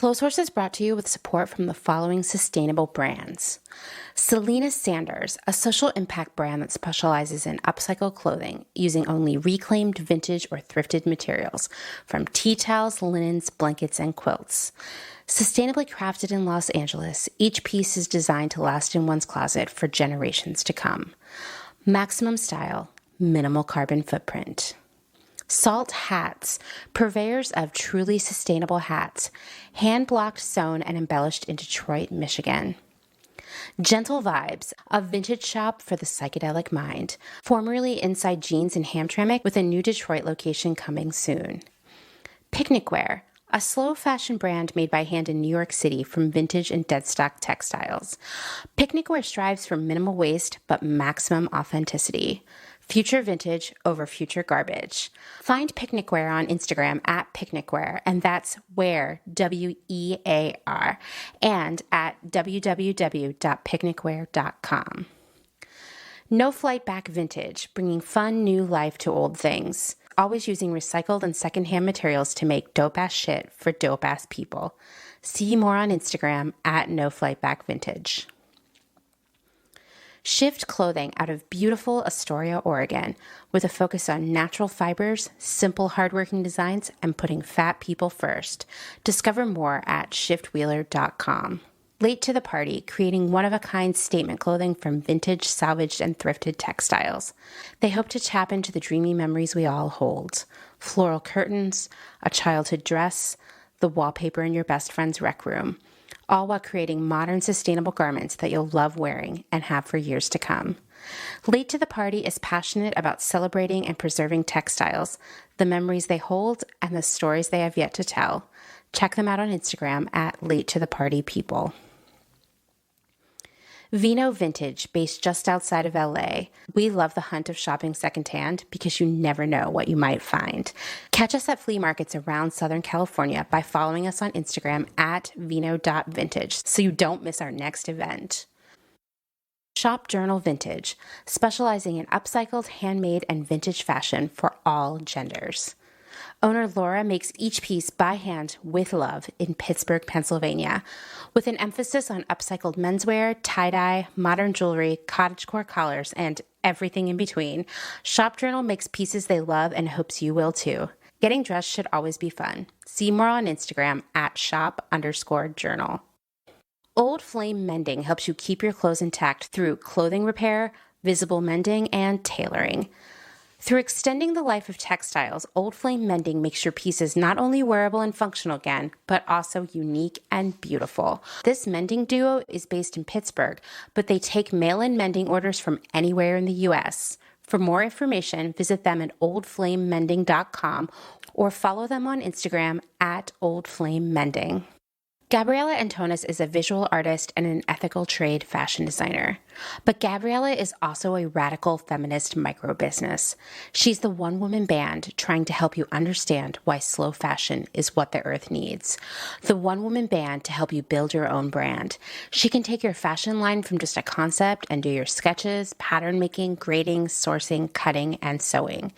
Clotheshorse is brought to you with support from the following sustainable brands. Selena Sanders, a social impact brand that specializes in upcycled clothing using only reclaimed vintage or thrifted materials from tea towels, linens, blankets, and quilts. Sustainably crafted in Los Angeles, each piece is designed to last in one's closet for generations to come. Maximum style, minimal carbon footprint. Salt Hats, purveyors of truly sustainable hats, hand-blocked, sewn, and embellished in Detroit, Michigan. Gentle Vibes, a vintage shop for the psychedelic mind, formerly inside Jeans and Hamtramck with a new Detroit location coming soon. Picnic Wear, a slow fashion brand made by hand in New York City from vintage and deadstock textiles. Picnic Wear strives for minimal waste but maximum authenticity. Future vintage over future garbage. Find Picnic Wear on Instagram at Picnic Wear, and that's Wear, W-E-A-R, and at www.picnicwear.com. No Flight Back Vintage, bringing fun new life to old things. Always using recycled and secondhand materials to make dope-ass shit for dope-ass people. See more on Instagram at No Flight Back Vintage. Shift Clothing out of beautiful Astoria, Oregon, with a focus on natural fibers, simple hardworking designs, and putting fat people first. Discover more at shiftwheeler.com. Late to the Party, creating one-of-a-kind statement clothing from vintage, salvaged, and thrifted textiles. They hope to tap into the dreamy memories we all hold. Floral curtains, a childhood dress, the wallpaper in your best friend's rec room. All while creating modern, sustainable garments that you'll love wearing and have for years to come. Late to the Party is passionate about celebrating and preserving textiles, the memories they hold, and the stories they have yet to tell. Check them out on Instagram at Late to the Party People. Vino Vintage, based just outside of LA. We love the hunt of shopping secondhand because you never know what you might find. Catch us at flea markets around Southern California by following us on Instagram at vino.vintage so you don't miss our next event. Shop Journal Vintage, specializing in upcycled, handmade, and vintage fashion for all genders. Owner Laura makes each piece by hand with love in Pittsburgh, Pennsylvania, with an emphasis on upcycled menswear, tie-dye, modern jewelry, cottagecore collars, and everything in between. Shop Journal makes pieces they love and hopes you will too. Getting dressed should always be fun. See more on Instagram at shop_journal. Old Flame Mending helps you keep your clothes intact through clothing repair, visible mending, and tailoring. Through extending the life of textiles, Old Flame Mending makes your pieces not only wearable and functional again, but also unique and beautiful. This mending duo is based in Pittsburgh, but they take mail-in mending orders from anywhere in the U.S. For more information, visit them at oldflamemending.com or follow them on Instagram at oldflamemending. Gabriela Antonis is a visual artist and an ethical trade fashion designer. But Gabriela is also a radical feminist micro-business. She's the one-woman band trying to help you understand why slow fashion is what the earth needs. The one-woman band to help you build your own brand. She can take your fashion line from just a concept and do your sketches, pattern making, grading, sourcing, cutting, and sewing.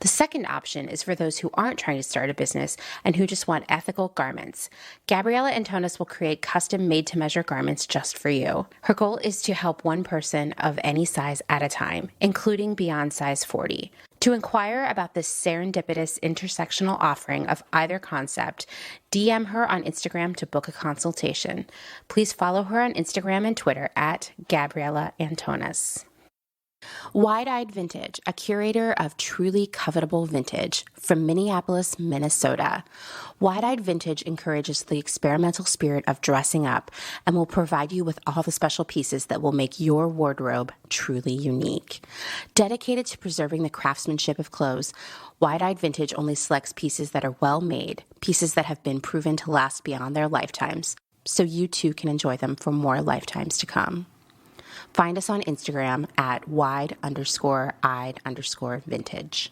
The second option is for those who aren't trying to start a business and who just want ethical garments. Gabriela Antonis will create custom made-to-measure garments just for you. Her goal is to help one person of any size at a time, including beyond size 40. To inquire about this serendipitous intersectional offering of either concept, DM her on Instagram to book a consultation. Please follow her on Instagram and Twitter at Gabriela Antonis. Wide-Eyed Vintage, a curator of truly covetable vintage from Minneapolis, Minnesota. Wide-Eyed Vintage encourages the experimental spirit of dressing up and will provide you with all the special pieces that will make your wardrobe truly unique. Dedicated to preserving the craftsmanship of clothes, Wide-Eyed Vintage only selects pieces that are well made, pieces that have been proven to last beyond their lifetimes, so you too can enjoy them for more lifetimes to come. Find us on Instagram at wide_eyed_vintage.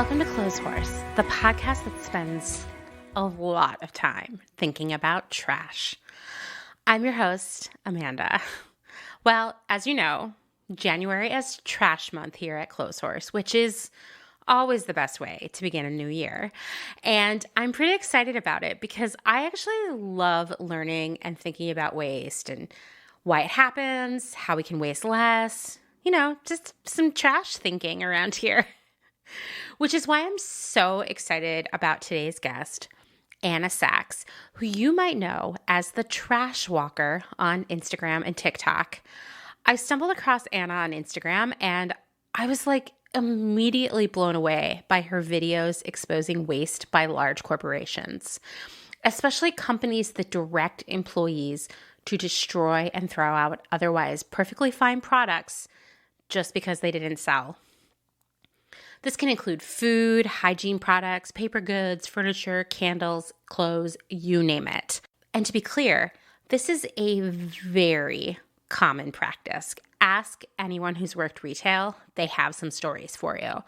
Welcome to Clotheshorse, the podcast that spends a lot of time thinking about trash. I'm your host, Amanda. Well, as you know, January is Trash Month here at Clotheshorse, which is always the best way to begin a new year. And I'm pretty excited about it because I actually love learning and thinking about waste and why it happens, how we can waste less, just some trash thinking around here. Which is why I'm so excited about today's guest, Anna Sachs, who you might know as the Trash Walker on Instagram and TikTok. I stumbled across Anna on Instagram and I was immediately blown away by her videos exposing waste by large corporations, especially companies that direct employees to destroy and throw out otherwise perfectly fine products just because they didn't sell. This can include food, hygiene products, paper goods, furniture, candles, clothes, you name it. And to be clear, this is a very common practice. Ask anyone who's worked retail, they have some stories for you.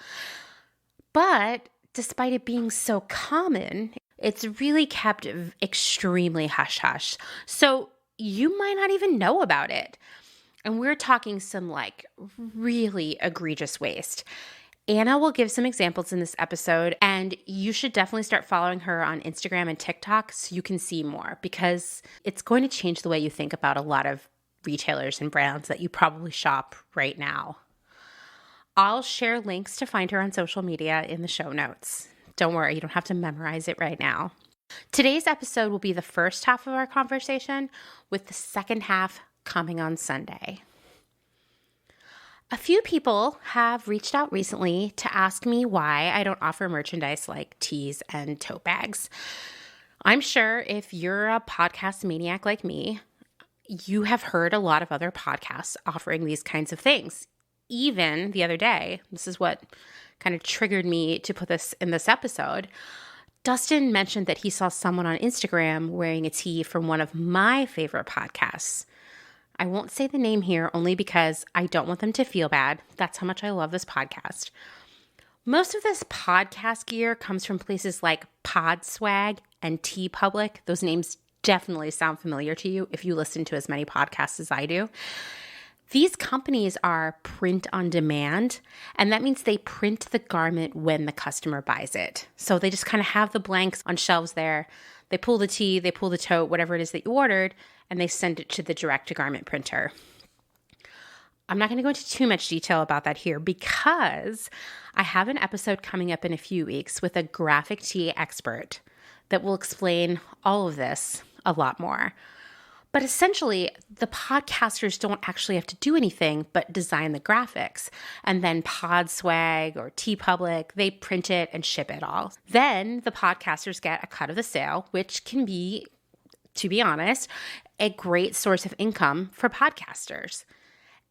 But despite it being so common, it's really kept extremely hush-hush. So you might not even know about it. And we're talking some really egregious waste. Anna will give some examples in this episode, and you should definitely start following her on Instagram and TikTok so you can see more, because it's going to change the way you think about a lot of retailers and brands that you probably shop right now. I'll share links to find her on social media in the show notes. Don't worry, you don't have to memorize it right now. Today's episode will be the first half of our conversation, with the second half coming on Sunday. A few people have reached out recently to ask me why I don't offer merchandise like tees and tote bags. I'm sure if you're a podcast maniac like me, you have heard a lot of other podcasts offering these kinds of things. Even the other day, this is what kind of triggered me to put this in this episode. Dustin mentioned that he saw someone on Instagram wearing a tee from one of my favorite podcasts. I won't say the name here only because I don't want them to feel bad. That's how much I love this podcast. Most of this podcast gear comes from places like Podswag and TeePublic. Those names definitely sound familiar to you if you listen to as many podcasts as I do. These companies are print on demand, and that means they print the garment when the customer buys it. So they just kind of have the blanks on shelves there. They pull the tee, they pull the tote, whatever it is that you ordered, and they send it to the direct-to-garment printer. I'm not going to go into too much detail about that here because I have an episode coming up in a few weeks with a graphic tee expert that will explain all of this a lot more. But essentially, the podcasters don't actually have to do anything but design the graphics. And then Podswag or TeePublic, they print it and ship it all. Then the podcasters get a cut of the sale, which can be, to be honest, a great source of income for podcasters,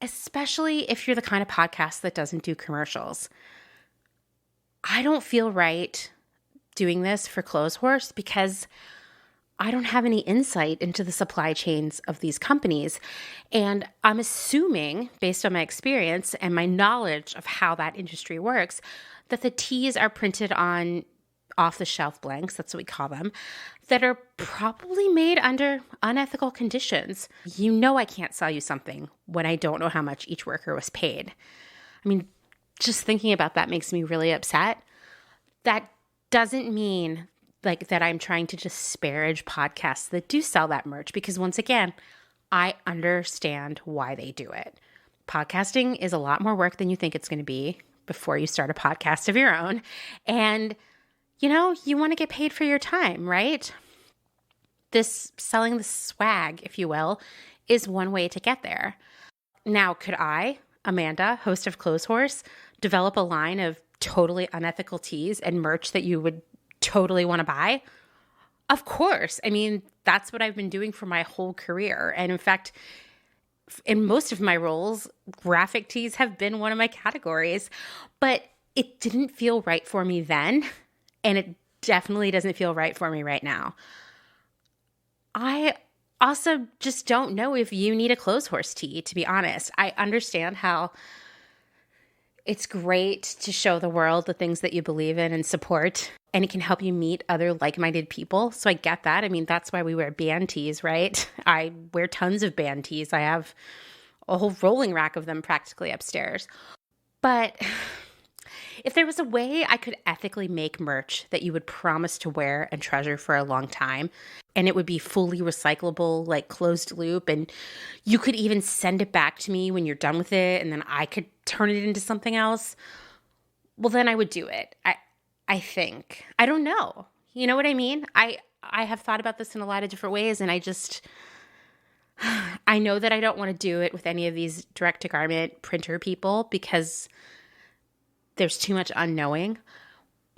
especially if you're the kind of podcast that doesn't do commercials. I don't feel right doing this for Clotheshorse because I don't have any insight into the supply chains of these companies. And I'm assuming, based on my experience and my knowledge of how that industry works, that the tees are printed on off-the-shelf blanks, that's what we call them, that are probably made under unethical conditions. You know I can't sell you something when I don't know how much each worker was paid. I mean, just thinking about that makes me really upset. That doesn't mean that I'm trying to disparage podcasts that do sell that merch, because once again, I understand why they do it. Podcasting is a lot more work than you think it's going to be before you start a podcast of your own. And, you want to get paid for your time, right? This selling the swag, if you will, is one way to get there. Now, could I, Amanda, host of Clotheshorse, develop a line of totally unethical tees and merch that you would totally want to buy? Of course. I mean, that's what I've been doing for my whole career. And in fact, in most of my roles, graphic tees have been one of my categories. But it didn't feel right for me then, and it definitely doesn't feel right for me right now. I also just don't know if you need a Clotheshorse tee, to be honest. I understand how It's great to show the world the things that you believe in and support, and it can help you meet other like-minded people. So I get that. I mean, that's why we wear band tees, right? I wear tons of band tees. I have a whole rolling rack of them practically upstairs. But if there was a way I could ethically make merch that you would promise to wear and treasure for a long time, and it would be fully recyclable, like closed loop, and you could even send it back to me when you're done with it, and then I could turn it into something else, well, then I would do it. I think. I don't know. You know what I mean? I have thought about this in a lot of different ways, and I know that I don't want to do it with any of these direct-to-garment printer people because there's too much unknowing,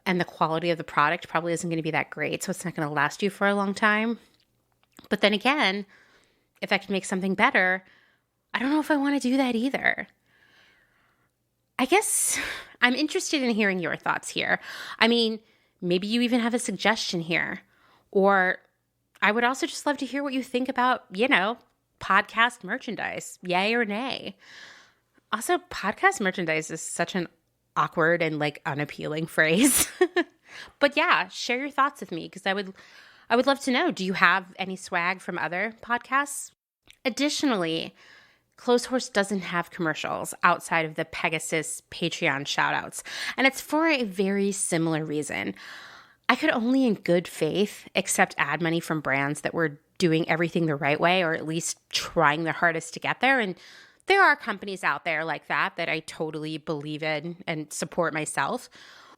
and the quality of the product probably isn't going to be that great, so it's not going to last you for a long time. But then again, if I could make something better, I don't know if I want to do that either. I guess I'm interested in hearing your thoughts here. I mean, maybe you even have a suggestion here. Or I would also just love to hear what you think about, podcast merchandise, yay or nay. Also, podcast merchandise is such an awkward and unappealing phrase. But yeah, share your thoughts with me because I would love to know, do you have any swag from other podcasts? Additionally, Clotheshorse doesn't have commercials outside of the Pegasus Patreon shoutouts, and it's for a very similar reason. I could only in good faith accept ad money from brands that were doing everything the right way, or at least trying their hardest to get there, and there are companies out there like that I totally believe in and support myself.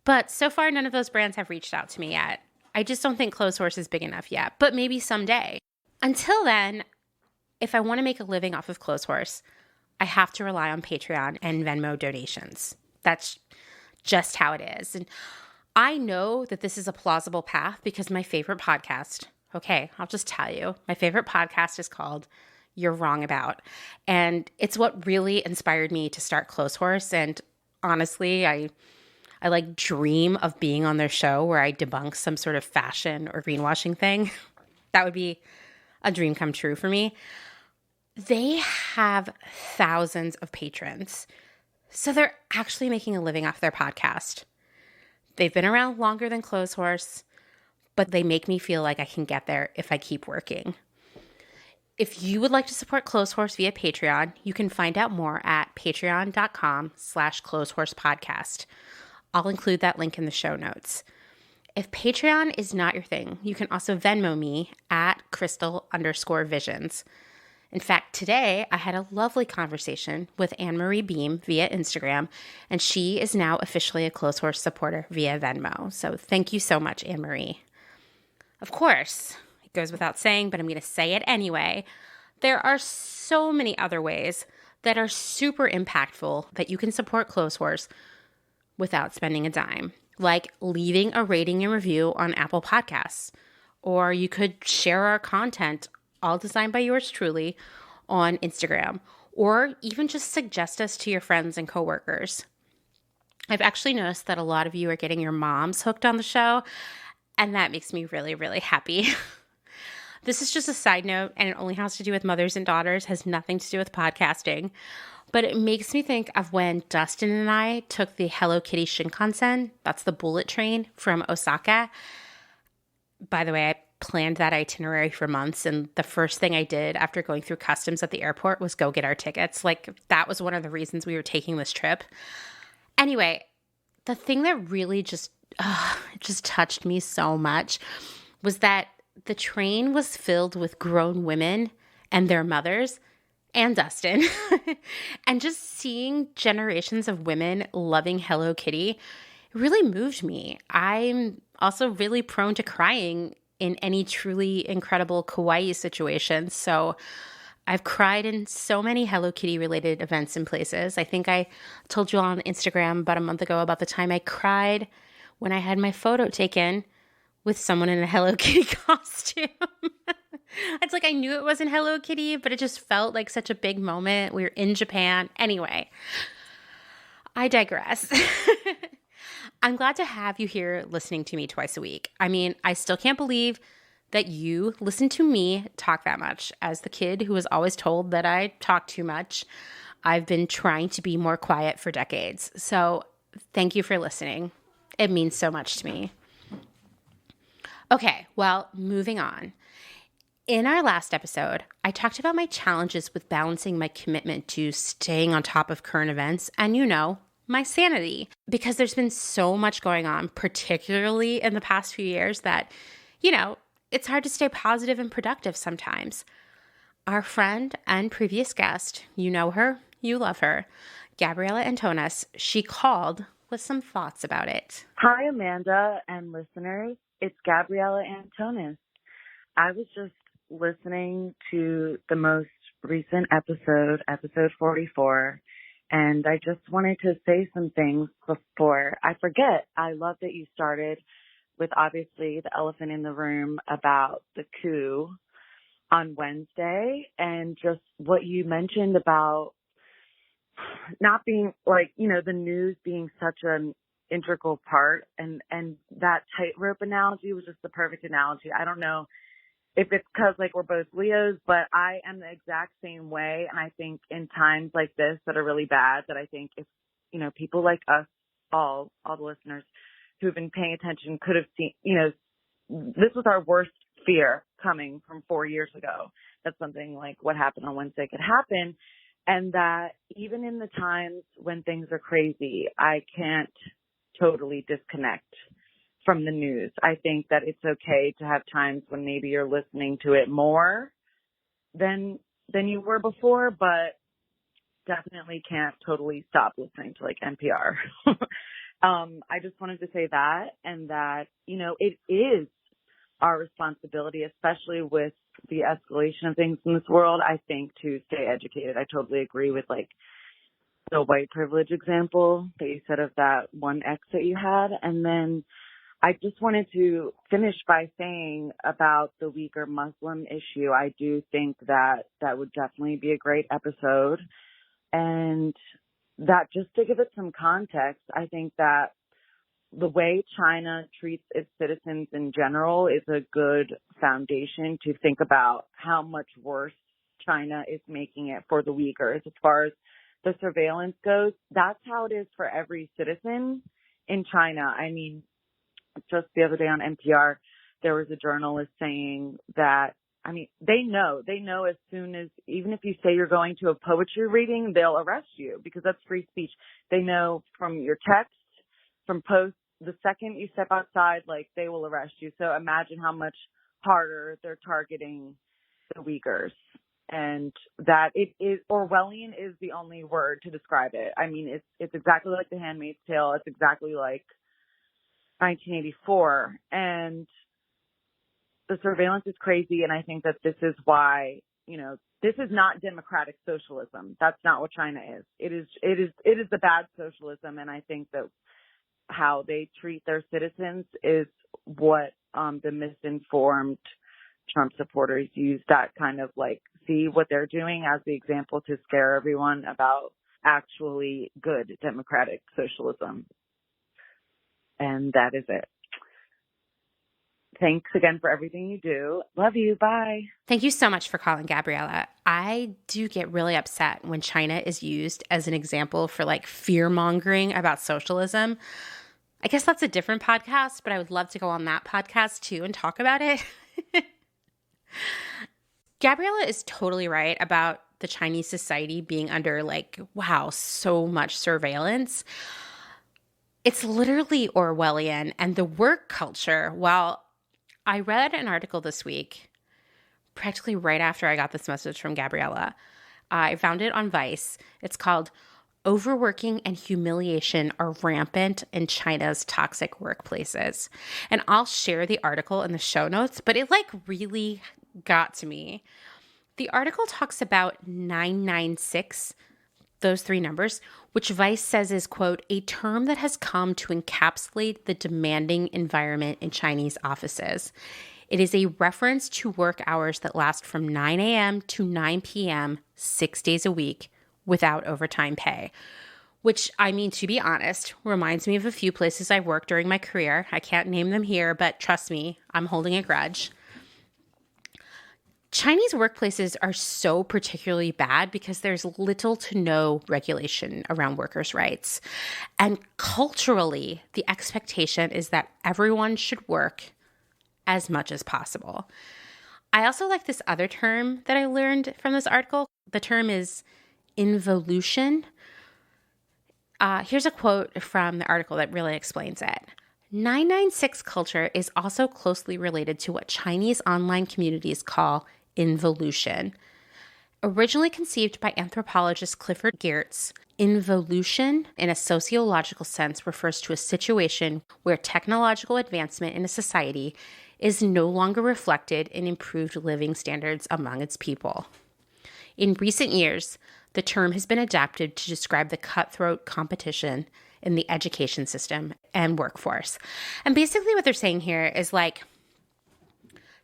But so far, none of those brands have reached out to me yet. I just don't think Clotheshorse is big enough yet, but maybe someday. Until then, if I want to make a living off of Clotheshorse, I have to rely on Patreon and Venmo donations. That's just how it is. And I know that this is a plausible path because my favorite podcast, okay, I'll just tell you, my favorite podcast is called You're Wrong About. And it's what really inspired me to start Clotheshorse. And honestly, I dream of being on their show where I debunk some sort of fashion or greenwashing thing. That would be a dream come true for me. They have thousands of patrons, so they're actually making a living off their podcast. They've been around longer than Clotheshorse, but they make me feel like I can get there if I keep working. If you would like to support Clotheshorse via Patreon, you can find out more at patreon.com/clothehorsepodcast. I'll include that link in the show notes. If Patreon is not your thing, you can also Venmo me at crystal_visions. In fact, today I had a lovely conversation with Anne-Marie Beam via Instagram, and she is now officially a Clotheshorse supporter via Venmo. So thank you so much, Anne-Marie. Of course, it goes without saying, but I'm going to say it anyway. There are so many other ways that are super impactful that you can support Clotheshorse without spending a dime, like leaving a rating and review on Apple Podcasts, or you could share our content, all designed by yours truly, on Instagram, or even just suggest us to your friends and coworkers. I've actually noticed that a lot of you are getting your moms hooked on the show, and that makes me really, really happy. This is just a side note, and it only has to do with mothers and daughters, has nothing to do with podcasting. But it makes me think of when Dustin and I took the Hello Kitty Shinkansen, that's the bullet train from Osaka. By the way, I planned that itinerary for months, and the first thing I did after going through customs at the airport was go get our tickets. That was one of the reasons we were taking this trip. Anyway, the thing that really just touched me so much was that the train was filled with grown women and their mothers and Dustin. And just seeing generations of women loving Hello Kitty really moved me. I'm also really prone to crying in any truly incredible kawaii situations. So I've cried in so many Hello Kitty related events and places. I think I told you on Instagram about a month ago about the time I cried when I had my photo taken with someone in a Hello Kitty costume. It's like I knew it wasn't Hello Kitty, but it just felt like such a big moment. We were in Japan. Anyway, I digress. I'm glad to have you here listening to me twice a week. I mean, I still can't believe that you listen to me talk that much as the kid who was always told that I talk too much. I've been trying to be more quiet for decades. So thank you for listening. It means so much to me. Okay, well, moving on. In our last episode, I talked about my challenges with balancing my commitment to staying on top of current events and, my sanity. Because there's been so much going on, particularly in the past few years, that, it's hard to stay positive and productive sometimes. Our friend and previous guest, you know her, you love her, Gabriela Antonis, she called with some thoughts about it. Hi, Amanda and listeners. It's Gabriela Antonis. I was just listening to the most recent episode 44, and I just wanted to say some things before I forget. I love that you started with obviously the elephant in the room about the coup on Wednesday and just what you mentioned about not being the news being such an integral part, and that tightrope analogy was just the perfect analogy. I don't know if it's because we're both Leos, but I am the exact same way. And I think in times like this that are really bad, that I think if, people like us, all the listeners who've been paying attention could have seen, this was our worst fear coming from 4 years ago, that something like what happened on Wednesday could happen. And that even in the times when things are crazy, I can't totally disconnect from the news. I think that it's okay to have times when maybe you're listening to it more than you were before, but definitely can't totally stop listening to NPR. I just wanted to say that, and that, it is our responsibility, especially with the escalation of things in this world, I think, to stay educated. I totally agree with the white privilege example that you said of that one ex that you had. And then I just wanted to finish by saying about the Uyghur Muslim issue, I do think that would definitely be a great episode. And that, just to give it some context, I think that the way China treats its citizens in general is a good foundation to think about how much worse China is making it for the Uyghurs. As far as the surveillance goes, that's how it is for every citizen in China. I mean, just the other day on NPR, there was a journalist saying that, they know as soon as, even if you say you're going to a poetry reading, they'll arrest you because that's free speech. They know from your text, from posts, the second you step outside, they will arrest you. So imagine how much harder they're targeting the Uyghurs. And that it is, Orwellian is the only word to describe it. It's exactly like The Handmaid's Tale. It's exactly like 1984. And the surveillance is crazy. And I think that this is why, this is not democratic socialism. That's not what China is. It is the bad socialism. And I think that how they treat their citizens is what the misinformed Trump supporters use, that kind of see what they're doing as the example to scare everyone about actually good democratic socialism. And that is it. Thanks again for everything you do. Love you. Bye. Thank you so much for calling, Gabriela. I do get really upset when China is used as an example for fear mongering about socialism. I guess that's a different podcast, but I would love to go on that podcast too and talk about it. Gabriela is totally right about the Chinese society being under so much surveillance. It's literally Orwellian, and the work culture. Well, I read an article this week, practically right after I got this message from Gabriela. I found it on Vice. It's called "Overworking and Humiliation Are Rampant in China's Toxic Workplaces." And I'll share the article in the show notes, but it really got to me. The article talks about 996, those three numbers, which Vice says is, quote, a term that has come to encapsulate the demanding environment in Chinese offices. It is a reference to work hours that last from 9 a.m. to 9 p.m. 6 days a week without overtime pay, which, to be honest, reminds me of a few places I worked during my career. I can't name them here, but trust me, I'm holding a grudge. Chinese workplaces are so particularly bad because there's little to no regulation around workers' rights. And culturally, the expectation is that everyone should work as much as possible. I also like this other term that I learned from this article. The term is involution. Here's a quote from the article that really explains it. 996 culture is also closely related to what Chinese online communities call involution. Originally conceived by anthropologist Clifford Geertz, involution in a sociological sense refers to a situation where technological advancement in a society is no longer reflected in improved living standards among its people. In recent years, the term has been adapted to describe the cutthroat competition in the education system and workforce. And basically what they're saying here is like,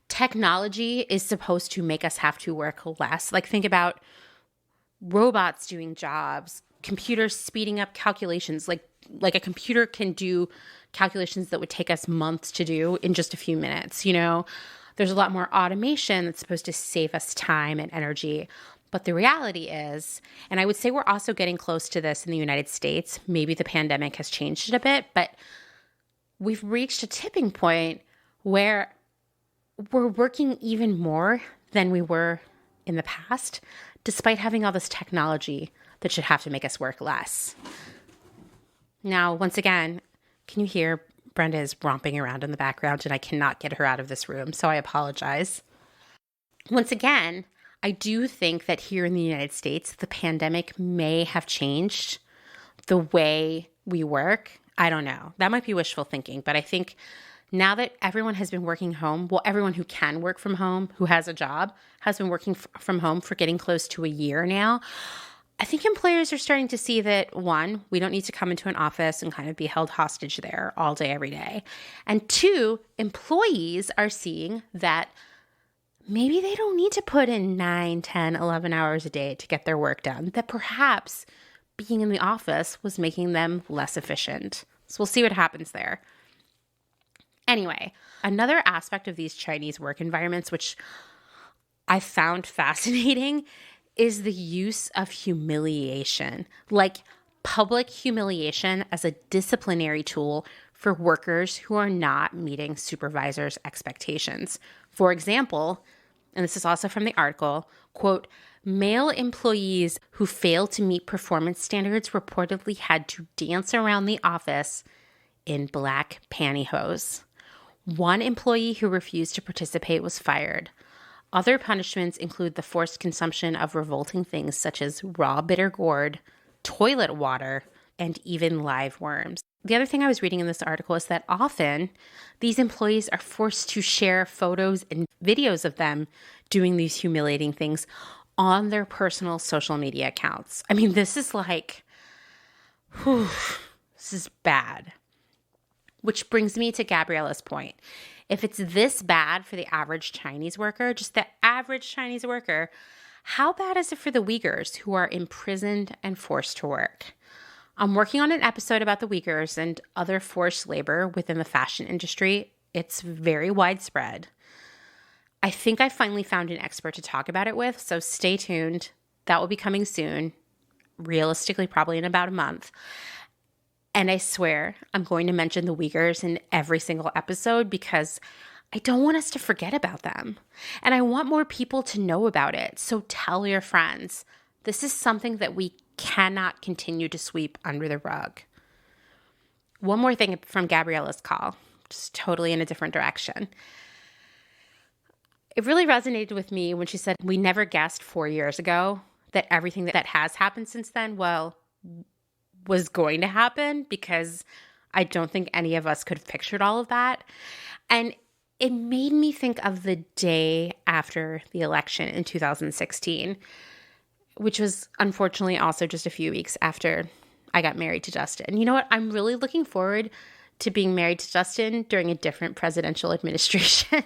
technology is supposed to make us have to work less. Like, think about robots doing jobs, computers speeding up calculations. Like a computer can do calculations that would take us months to do in just a few minutes. You know, there's a lot more automation that's supposed to save us time and energy. But the reality is, and I would say we're also getting close to this in the United States, maybe the pandemic has changed it a bit, but we've reached a tipping point where we're working even more than we were in the past, despite having all this technology that should have to make us work less. Now, once again, can you hear Brenda is romping around in the background and I cannot get her out of this room, so I apologize. Once again, I do think that here in the United States, the pandemic may have changed the way we work. I don't know. That might be wishful thinking, but I think now that everyone has been working home, well, everyone who can work from home, who has a job, has been working from home for getting close to a year now. I think employers are starting to see that, one, we don't need to come into an office and kind of be held hostage there all day, every day. And two, employees are seeing that maybe they don't need to put in 9, 10, 11 hours a day to get their work done, that perhaps being in the office was making them less efficient. So we'll see what happens there. Anyway, another aspect of these Chinese work environments, which I found fascinating, is the use of humiliation, like public humiliation as a disciplinary tool for workers who are not meeting supervisors' expectations. For example, and this is also from the article, quote, male employees who failed to meet performance standards reportedly had to dance around the office in black pantyhose. One employee who refused to participate was fired. Other punishments include the forced consumption of revolting things such as raw bitter gourd, toilet water, and even live worms. The other thing I was reading in this article is that often these employees are forced to share photos and videos of them doing these humiliating things on their personal social media accounts. I mean, this is like, this is bad. Which brings me to Gabriela's point. If it's this bad for the average Chinese worker, just the average Chinese worker, how bad is it for the Uyghurs who are imprisoned and forced to work? I'm working on an episode about the Uyghurs and other forced labor within the fashion industry. It's very widespread. I think I finally found an expert to talk about it with, so stay tuned. That will be coming soon, realistically probably in about a month. And I swear I'm going to mention the Uyghurs in every single episode because I don't want us to forget about them. And I want more people to know about it. So tell your friends. This is something that we cannot continue to sweep under the rug. One more thing from Gabriela's call, just totally in a different direction. It really resonated with me when she said, we never guessed 4 years ago that everything that has happened since then, well, was going to happen, because I don't think any of us could have pictured all of that. And it made me think of the day after the election in 2016, which was unfortunately also just a few weeks after I got married to Justin. You know what? I'm really looking forward to being married to Justin during a different presidential administration.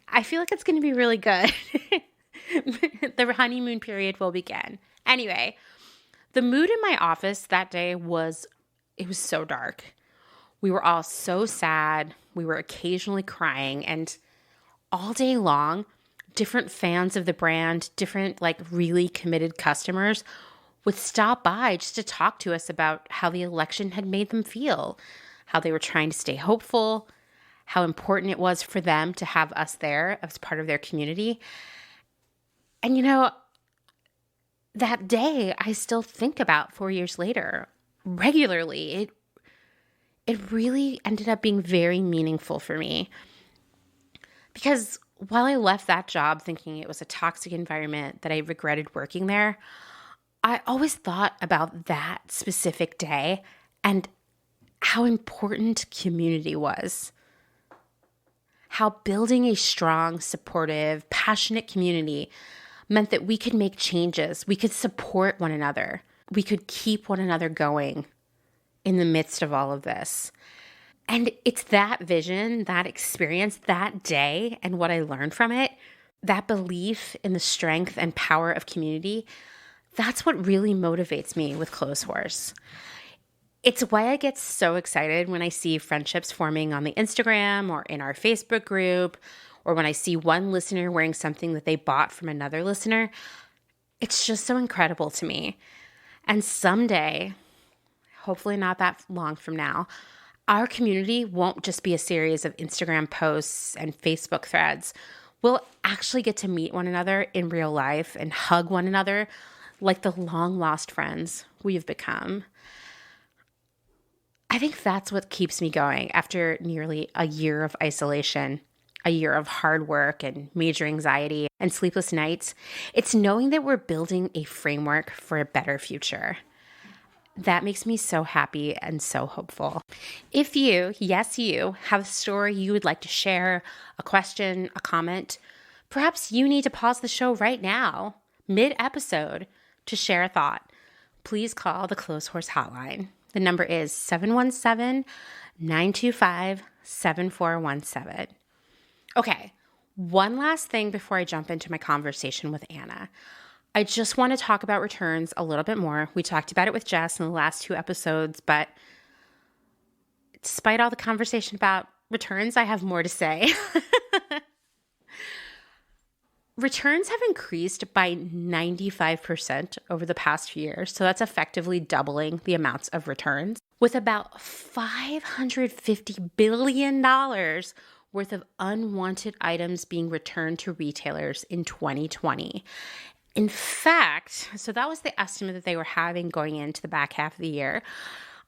I feel like it's going to be really good. The honeymoon period will begin. Anyway, the mood in my office that day was so dark. We were all so sad. We were occasionally crying. And all day long, different fans of the brand, different like really committed customers would stop by just to talk to us about how the election had made them feel, how they were trying to stay hopeful, how important it was for them to have us there as part of their community. And that day I still think about 4 years later regularly. It really ended up being very meaningful for me, because while I left that job thinking it was a toxic environment that I regretted working there, I always thought about that specific day and how important community was. How building a strong, supportive, passionate community meant that we could make changes, we could support one another, we could keep one another going in the midst of all of this. And it's that vision, that experience, that day, and what I learned from it, that belief in the strength and power of community, that's what really motivates me with Clotheshorse. It's why I get so excited when I see friendships forming on the Instagram or in our Facebook group, or when I see one listener wearing something that they bought from another listener. It's just so incredible to me. And someday, hopefully not that long from now, our community won't just be a series of Instagram posts and Facebook threads. We'll actually get to meet one another in real life and hug one another like the long-lost friends we've become. I think that's what keeps me going after nearly a year of isolation, a year of hard work and major anxiety and sleepless nights. It's knowing that we're building a framework for a better future. That makes me so happy and so hopeful. If you, yes you, have a story you would like to share, a question, a comment, perhaps you need to pause the show right now, mid-episode, to share a thought. Please call the Clotheshorse hotline. The number is 717-925-7417. Okay, one last thing before I jump into my conversation with Anna. I just want to talk about returns a little bit more. We talked about it with Jess in the last 2 episodes, but despite all the conversation about returns, I have more to say. Returns have increased by 95% over the past few years, so that's effectively doubling the amounts of returns, with about $550 billion worth of unwanted items being returned to retailers in 2020. In fact, so that was the estimate that they were having going into the back half of the year.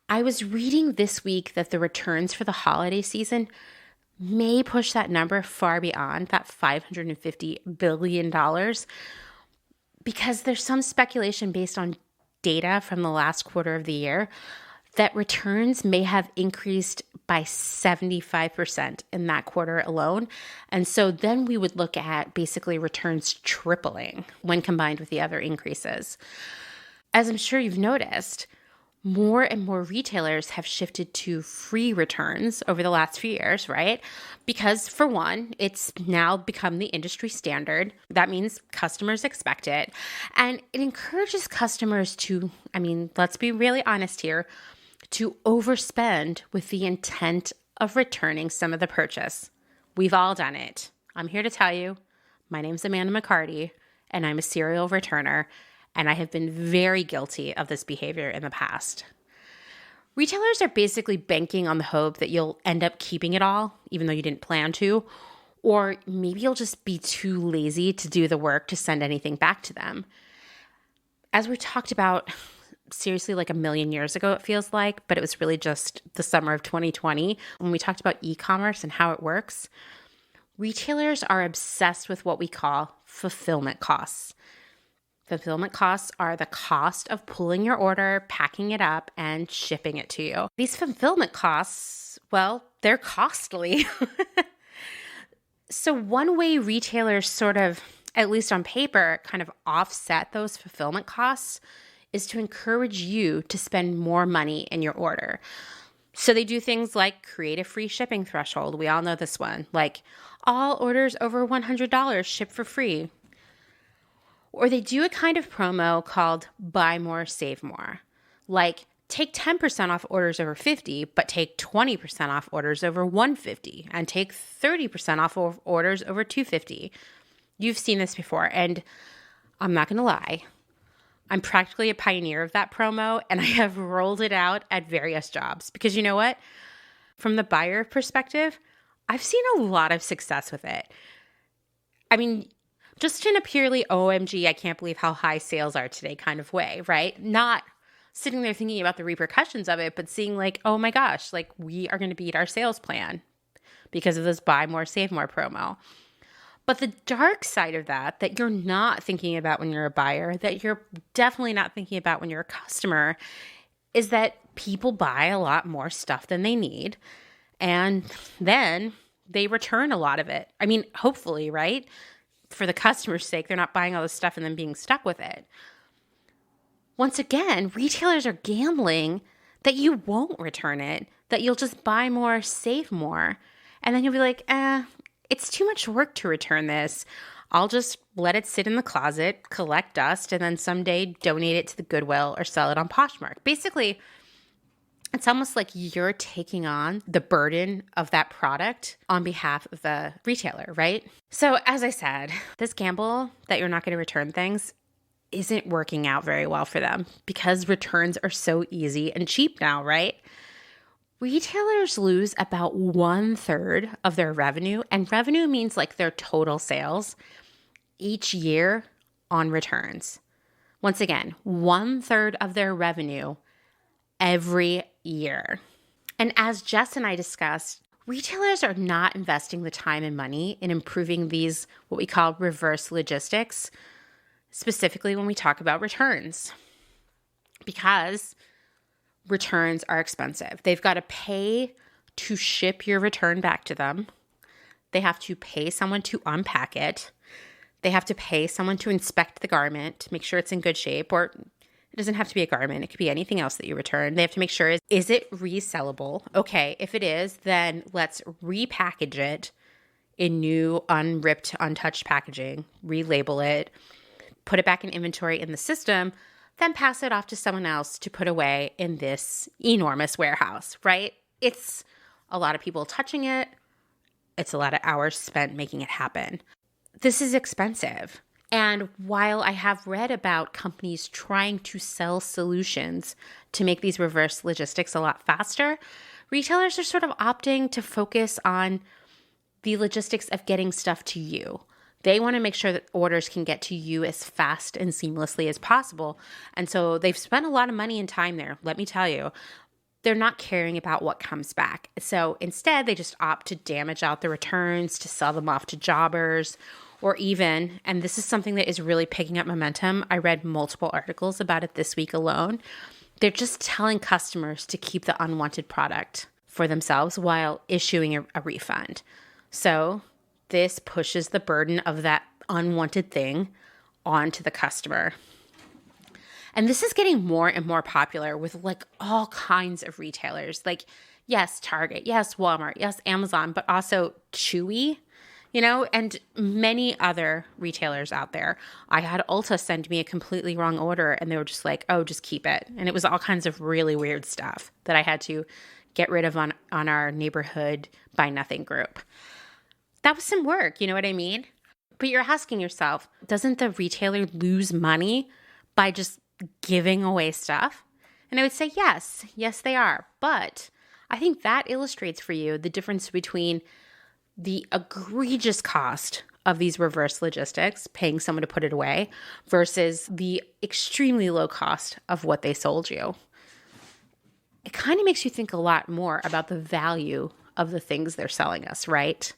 I was reading this week that the returns for the holiday season may push that number far beyond that $550 billion, because there's some speculation based on data from the last quarter of the year that returns may have increased by 75% in that quarter alone. And so then we would look at basically returns tripling when combined with the other increases. As I'm sure you've noticed, more and more retailers have shifted to free returns over the last few years, right? Because for one, it's now become the industry standard. That means customers expect it. And it encourages customers to, let's be really honest here, to overspend with the intent of returning some of the purchase. We've all done it. I'm here to tell you, my name's Amanda McCarty, and I'm a serial returner, and I have been very guilty of this behavior in the past. Retailers are basically banking on the hope that you'll end up keeping it all, even though you didn't plan to, or maybe you'll just be too lazy to do the work to send anything back to them. As we talked about, seriously, like a million years ago, it feels like, but it was really just the summer of 2020 when we talked about e-commerce and how it works. Retailers are obsessed with what we call fulfillment costs. Fulfillment costs are the cost of pulling your order, packing it up, and shipping it to you. These fulfillment costs, well, they're costly. So one way retailers sort of, at least on paper, kind of offset those fulfillment costs is to encourage you to spend more money in your order. So they do things like create a free shipping threshold. We all know this one. Like all orders over $100 ship for free. Or they do a kind of promo called buy more, save more. Like take 10% off orders over 50, but take 20% off orders over 150 and take 30% off orders over 250. You've seen this before, and I'm not going to lie. I'm practically a pioneer of that promo, and I have rolled it out at various jobs because you know what? From the buyer perspective, I've seen a lot of success with it. I mean, just in a purely OMG, I can't believe how high sales are today kind of way, right? Not sitting there thinking about the repercussions of it, but seeing like, oh my gosh, like we are going to beat our sales plan because of this buy more, save more promo. But the dark side of that you're not thinking about when you're a buyer, that you're definitely not thinking about when you're a customer, is that people buy a lot more stuff than they need. And then they return a lot of it. I mean, hopefully, right? For the customer's sake, they're not buying all this stuff and then being stuck with it. Once again, retailers are gambling that you won't return it, that you'll just buy more, save more. And then you'll be like, it's too much work to return this. I'll just let it sit in the closet, collect dust, and then someday donate it to the Goodwill or sell it on Poshmark. Basically, it's almost like you're taking on the burden of that product on behalf of the retailer, right? So as I said, this gamble that you're not going to return things isn't working out very well for them because returns are so easy and cheap now, right? Retailers lose about 1/3 of their revenue, and revenue means like their total sales each year on returns. Once again, 1/3 of their revenue every year. And as Jess and I discussed, retailers are not investing the time and money in improving these, what we call reverse logistics, specifically when we talk about returns, because returns are expensive. They've got to pay to ship your return back to them. They have to pay someone to unpack it. They have to pay someone to inspect the garment to make sure it's in good shape, or it doesn't have to be a garment. It could be anything else that you return. They have to make sure, is it resellable? Okay, if it is, then let's repackage it in new, unripped, untouched packaging, relabel it, put it back in inventory in the system, then pass it off to someone else to put away in this enormous warehouse, right? It's a lot of people touching it. It's a lot of hours spent making it happen. This is expensive. And while I have read about companies trying to sell solutions to make these reverse logistics a lot faster, retailers are sort of opting to focus on the logistics of getting stuff to you. They want to make sure that orders can get to you as fast and seamlessly as possible. And so they've spent a lot of money and time there. Let me tell you, they're not caring about what comes back. So instead, they just opt to damage out the returns, to sell them off to jobbers, or even, and this is something that is really picking up momentum. I read multiple articles about it this week alone. They're just telling customers to keep the unwanted product for themselves while issuing a refund. So this pushes the burden of that unwanted thing onto the customer. And this is getting more and more popular with like all kinds of retailers. Like, yes, Target, yes, Walmart, yes, Amazon, but also Chewy, and many other retailers out there. I had Ulta send me a completely wrong order and they were just like, oh, just keep it. And it was all kinds of really weird stuff that I had to get rid of on our neighborhood Buy Nothing group. That was some work, you know what I mean? But you're asking yourself, doesn't the retailer lose money by just giving away stuff? And I would say yes, they are. But I think that illustrates for you the difference between the egregious cost of these reverse logistics, paying someone to put it away, versus the extremely low cost of what they sold you. It kind of makes you think a lot more about the value of the things they're selling us, right?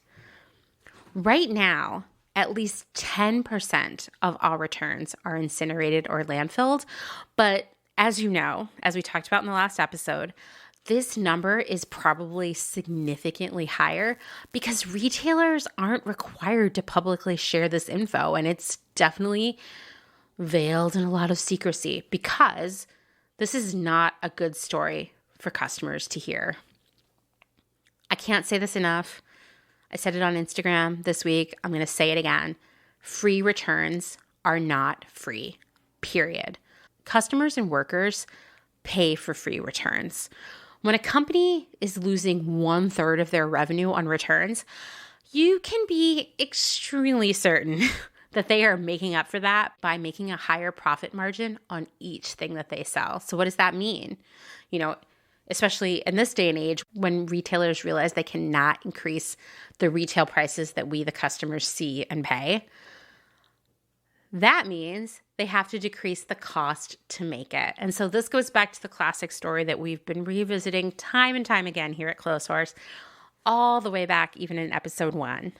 Right now, at least 10% of all returns are incinerated or landfilled. But as you know, as we talked about in the last episode, this number is probably significantly higher because retailers aren't required to publicly share this info. And it's definitely veiled in a lot of secrecy because this is not a good story for customers to hear. I can't say this enough. I said it on Instagram this week. I'm going to say it again. Free returns are not free, period. Customers and workers pay for free returns. When a company is losing 1/3 of their revenue on returns, you can be extremely certain that they are making up for that by making a higher profit margin on each thing that they sell. So what does that mean? You know, especially in this day and age when retailers realize they cannot increase the retail prices that we, the customers, see and pay. That means they have to decrease the cost to make it. And so this goes back to the classic story that we've been revisiting time and time again here at Clotheshorse, all the way back even in episode 1.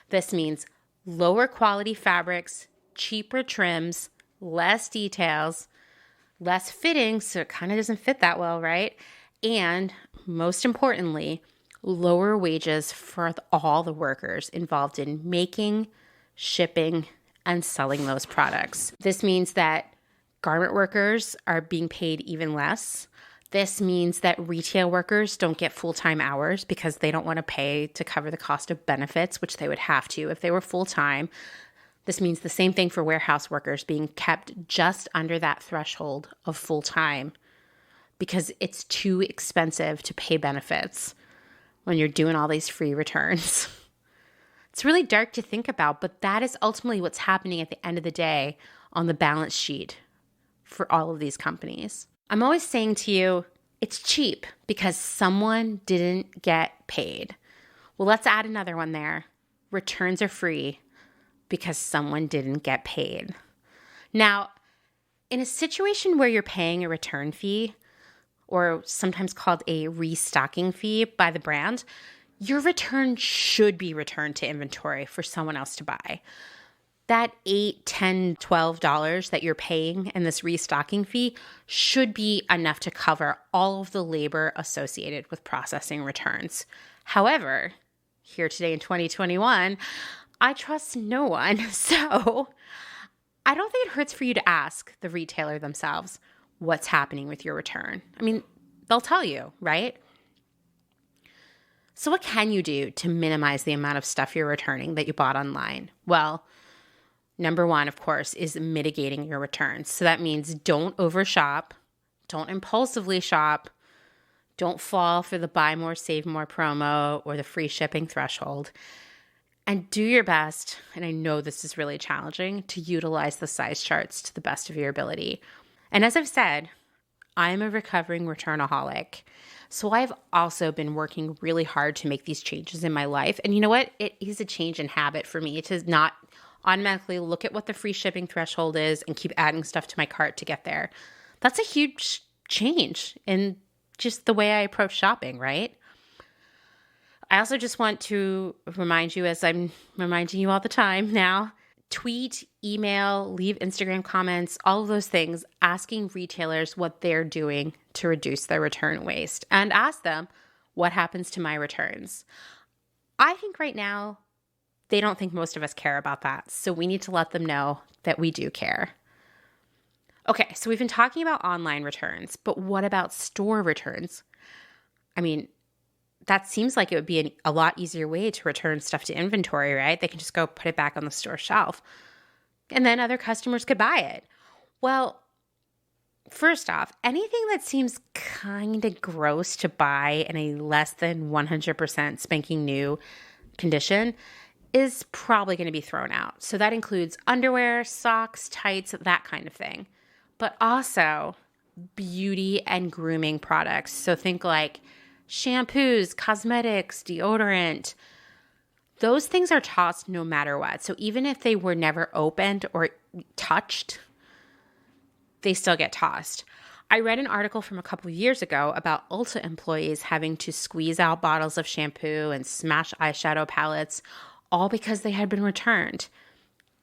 This means lower quality fabrics, cheaper trims, less details, less fitting, so it kind of doesn't fit that well, right? And most importantly, lower wages for all the workers involved in making, shipping, and selling those products. This means that garment workers are being paid even less. This means that retail workers don't get full-time hours because they don't want to pay to cover the cost of benefits, which they would have to if they were full-time. This means the same thing for warehouse workers being kept just under that threshold of full-time because it's too expensive to pay benefits when you're doing all these free returns. It's really dark to think about, but that is ultimately what's happening at the end of the day on the balance sheet for all of these companies. I'm always saying to you, it's cheap because someone didn't get paid. Well, let's add another one there. Returns are free because someone didn't get paid. Now, in a situation where you're paying a return fee, or sometimes called a restocking fee by the brand, your return should be returned to inventory for someone else to buy. That $8, $10, $12 that you're paying in this restocking fee should be enough to cover all of the labor associated with processing returns. However, here today in 2021, I trust no one. So I don't think it hurts for you to ask the retailer themselves what's happening with your return. I mean, they'll tell you, right? So what can you do to minimize the amount of stuff you're returning that you bought online? Well, number one, of course, is mitigating your returns. So that means don't overshop, don't impulsively shop, don't fall for the buy more, save more promo or the free shipping threshold. And do your best, and I know this is really challenging, to utilize the size charts to the best of your ability. And as I've said, I'm a recovering returnaholic. So I've also been working really hard to make these changes in my life. And you know what? It is a change in habit for me to not automatically look at what the free shipping threshold is and keep adding stuff to my cart to get there. That's a huge change in just the way I approach shopping, right? I also just want to remind you, as I'm reminding you all the time now, tweet, email, leave Instagram comments, all of those things, asking retailers what they're doing to reduce their return waste, and ask them what happens to my returns. I think right now they don't think most of us care about that, so we need to let them know that we do care. Okay, so we've been talking about online returns, but what about store returns? I mean, that seems like it would be a lot easier way to return stuff to inventory, right? They can just go put it back on the store shelf and then other customers could buy it. Well, first off, anything that seems kind of gross to buy in a less than 100% spanking new condition is probably going to be thrown out. So that includes underwear, socks, tights, that kind of thing. But also beauty and grooming products. So think like shampoos, cosmetics, deodorant. Those things are tossed no matter what. So even if they were never opened or touched, they still get tossed. I read an article from a couple of years ago about Ulta employees having to squeeze out bottles of shampoo and smash eyeshadow palettes, all because they had been returned.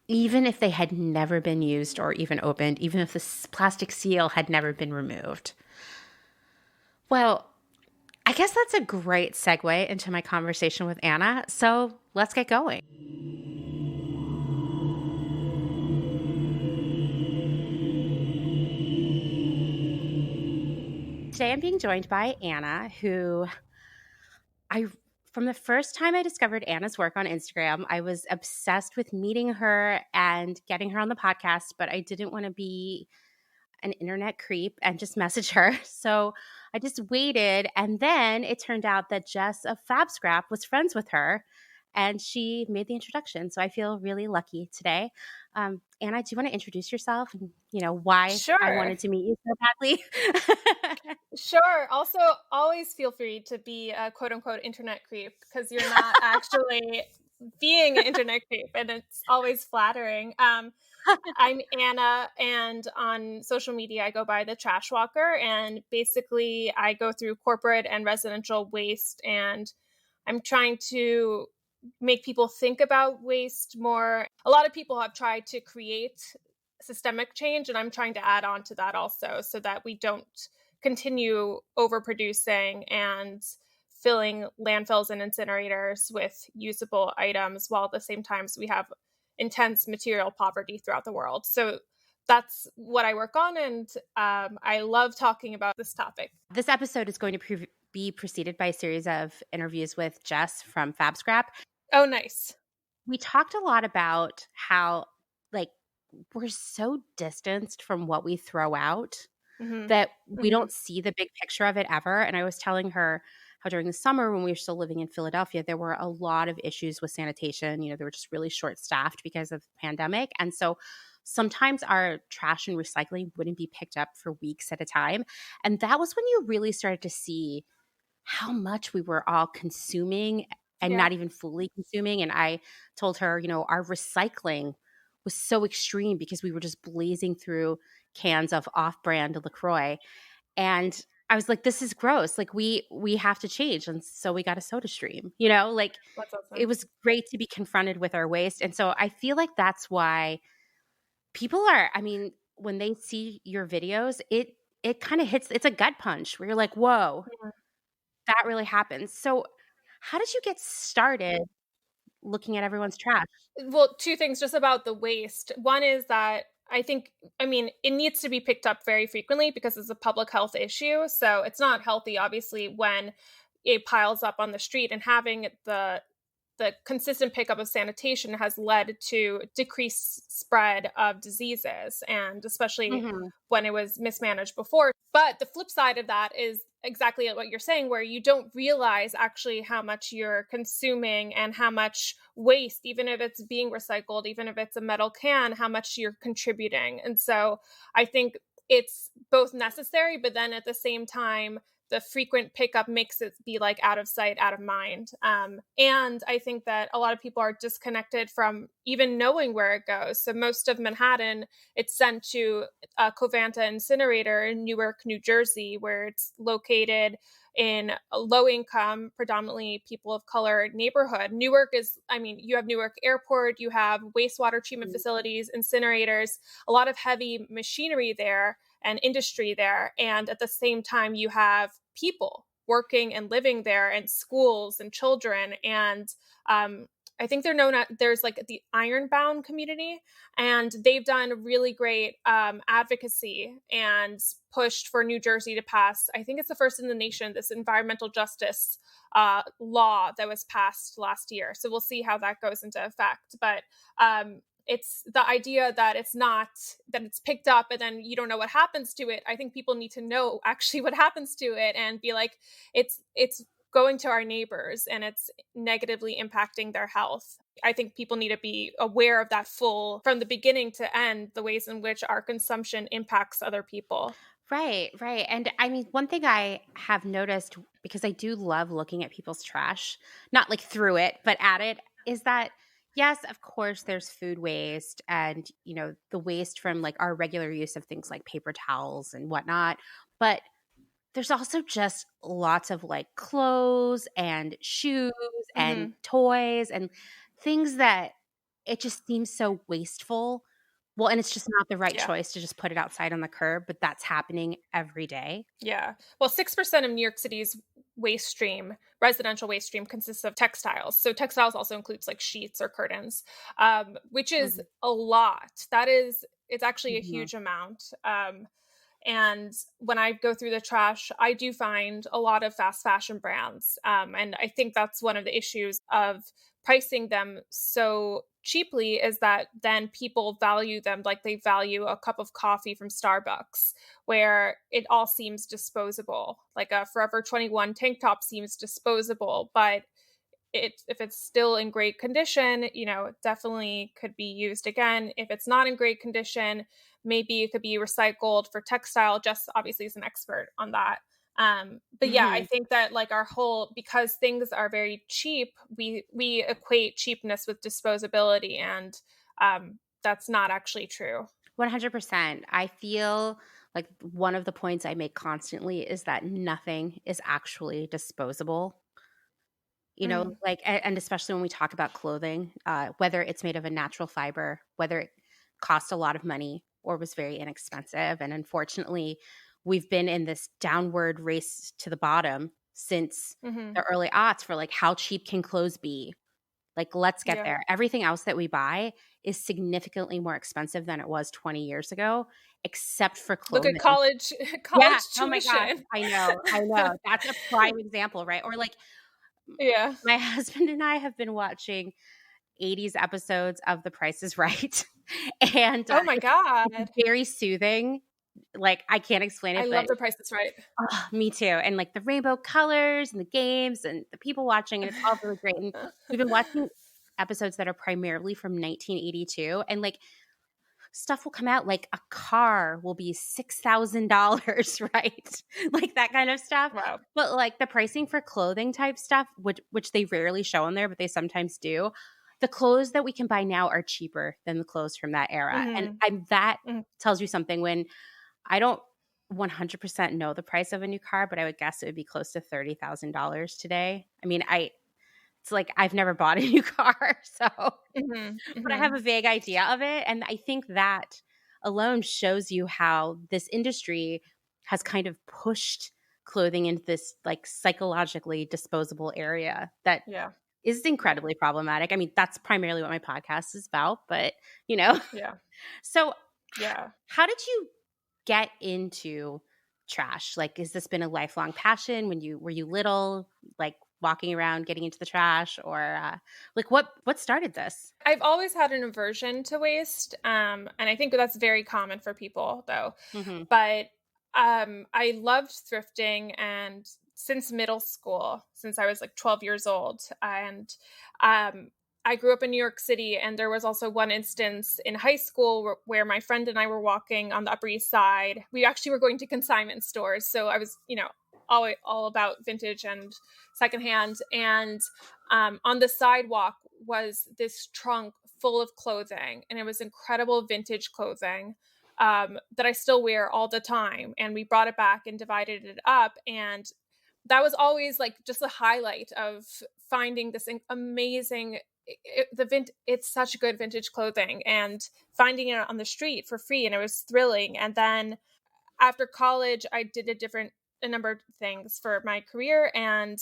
Even if they had never been used or even opened, even if the plastic seal had never been removed. Well, I guess that's a great segue into my conversation with Anna, so let's get going. Today I'm being joined by Anna, who from the first time I discovered Anna's work on Instagram, I was obsessed with meeting her and getting her on the podcast, but I didn't want to be an internet creep and just message her. So I just waited. And then it turned out that Jess of Fab Scrap was friends with her. and she made the introduction. So I feel really lucky today. Anna, do you want to introduce yourself and, why I Sure. wanted to meet you so badly? Sure. Also, always feel free to be a quote unquote internet creep because you're not actually being an internet creep, and it's always flattering. I'm Anna, and on social media, I go by the Trash Walker. And basically, I go through corporate and residential waste, and I'm trying to make people think about waste more. A lot of people have tried to create systemic change, and I'm trying to add on to that also so that we don't continue overproducing and filling landfills and incinerators with usable items while at the same time we have intense material poverty throughout the world. So that's what I work on, and I love talking about this topic. This episode is going to be preceded by a series of interviews with Jess from Fab Scrap. Oh, nice. We talked a lot about how, like, we're so distanced from what we throw out Mm-hmm. that we Mm-hmm. don't see the big picture of it ever. And I was telling her how during the summer when we were still living in Philadelphia, there were a lot of issues with sanitation. They were just really short staffed because of the pandemic. And so sometimes our trash and recycling wouldn't be picked up for weeks at a time. And that was when you really started to see how much we were all consuming and Yeah. not even fully consuming. And I told her, our recycling was so extreme because we were just blazing through cans of off-brand LaCroix. And I was like, this is gross. Like we have to change. And so we got a soda stream, like That's it awesome. was great to be confronted with our waste. And so I feel like that's why people are, I mean, when they see your videos, it kind of hits, it's a gut punch where you're like, whoa, Yeah. that really happens. So how did you get started looking at everyone's trash? Well, two things just about the waste. One is that I mean, it needs to be picked up very frequently because it's a public health issue. So it's not healthy, obviously, when it piles up on the street, and having the consistent pickup of sanitation has led to decreased spread of diseases, and especially Mhm. when it was mismanaged before. But the flip side of that is exactly what you're saying, where you don't realize actually how much you're consuming and how much waste, even if it's being recycled, even if it's a metal can, how much you're contributing. And so I think it's both necessary, but then at the same time, the frequent pickup makes it be like out of sight, out of mind. And I think that a lot of people are disconnected from even knowing where it goes. So most of Manhattan, it's sent to a Covanta incinerator in Newark, New Jersey, where it's located in a low income, predominantly people of color neighborhood. Newark is, I mean, you have Newark Airport, you have wastewater treatment facilities, incinerators, a lot of heavy machinery there and industry there. And at the same time, you have people working and living there, and schools and children. And I think they're known at, there's like the Ironbound community, and they've done really great advocacy and pushed for New Jersey to pass, I think it's the first in the nation, this environmental justice law that was passed last year. So we'll see how that goes into effect. But it's the idea that it's not, that it's picked up and then you don't know what happens to it. I think people need to know actually what happens to it and be like, it's going to our neighbors and it's negatively impacting their health. I think people need to be aware of that full, from the beginning to end, the ways in which our consumption impacts other people. Right, right. And I mean, one thing I have noticed, because I do love looking at people's trash, not like through it, but at it, is that yes, of course, there's food waste and, the waste from like our regular use of things like paper towels and whatnot. But there's also just lots of like clothes and shoes and Mm-hmm. toys and things that it just seems so wasteful. Well, and it's just not the right Yeah. choice to just put it outside on the curb, but that's happening every day. Yeah. Well, 6% of New York City's waste stream, residential waste stream, consists of textiles. So textiles also includes like sheets or curtains, which is Mhm. a lot. It's actually a Mhm. huge amount. And when I go through the trash, I do find a lot of fast fashion brands. And I think that's one of the issues of pricing them so cheaply, is that then people value them like they value a cup of coffee from Starbucks, where it all seems disposable. Like a Forever 21 tank top seems disposable, but if it's still in great condition, it definitely could be used again. If it's not in great condition, maybe it could be recycled for textile. Jess obviously is an expert on that. But yeah, I think that like because things are very cheap, we equate cheapness with disposability, and that's not actually true. 100%. I feel like one of the points I make constantly is that nothing is actually disposable. Like, and especially when we talk about clothing, whether it's made of a natural fiber, whether it cost a lot of money or was very inexpensive. And unfortunately, we've been in this downward race to the bottom since the early aughts for like, how cheap can clothes be? Like, let's get there. Everything else that we buy is significantly more expensive than it was 20 years ago, except for clothing. Look at college Yeah. tuition. Oh my gosh. I know. That's a prime example, right? Or like, Yeah. my husband and I have been watching 80s episodes of The Price is Right. And Oh my God. it's very soothing. Like, I can't explain it, I but love The Price is Right. me too. And like the rainbow colors and the games and the people watching, and it's all really great. And we've been watching episodes that are primarily from 1982, and like stuff will come out, like a car will be $6,000, right? Like that kind of stuff. Wow. But like the pricing for clothing type stuff, which they rarely show on there, but they sometimes do. The clothes that we can buy now are cheaper than the clothes from that era. And that tells you something. When I don't 100% know the price of a new car, but I would guess it would be close to $30,000 today. I mean, it's like I've never bought a new car, so but I have a vague idea of it. And I think that alone shows you how this industry has kind of pushed clothing into this like psychologically disposable area that is incredibly problematic. I mean, that's primarily what my podcast is about, but So how did you get into trash? Like, has this been a lifelong passion? Were you little, like walking around getting into the trash, or like what started this? I've always had an aversion to waste, and I think that's very common for people though. But I loved thrifting, and since middle school, since I was like 12 years old, and I grew up in New York City, and there was also one instance in high school where my friend and I were walking on the Upper East Side. We actually were going to consignment stores, so I was, all about vintage and secondhand. And on the sidewalk was this trunk full of clothing, and it was incredible vintage clothing that I still wear all the time. And we brought it back and divided it up, and that was always like just a highlight of finding this amazing. It's such good vintage clothing, and finding it on the street for free, and it was thrilling. And then after college, I did a number of things for my career, and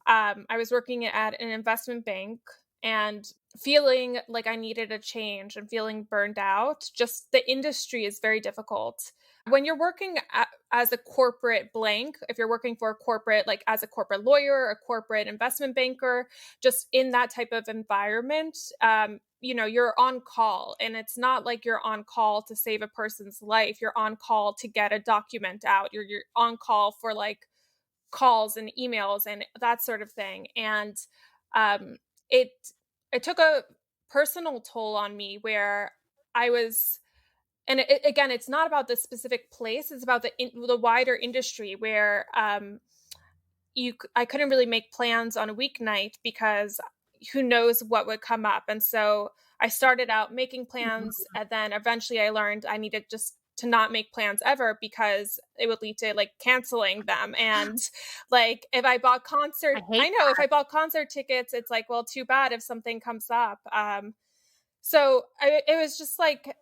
I was working at an investment bank and feeling like I needed a change and feeling burned out. Just the industry is very difficult. When you're working as a corporate blank, if you're working for a corporate, like as a corporate lawyer, a corporate investment banker, just in that type of environment, you're on call, and it's not like you're on call to save a person's life. You're on call to get a document out. You're on call for like calls and emails and that sort of thing. And it took a personal toll on me where I was. And again, it's not about the specific place. It's about the wider industry where I couldn't really make plans on a weeknight because who knows what would come up. And so I started out making plans, and then eventually I learned I needed just to not make plans ever because it would lead to like canceling them. And like if I bought if I bought concert tickets, it's like, well, too bad if something comes up. So it was just like,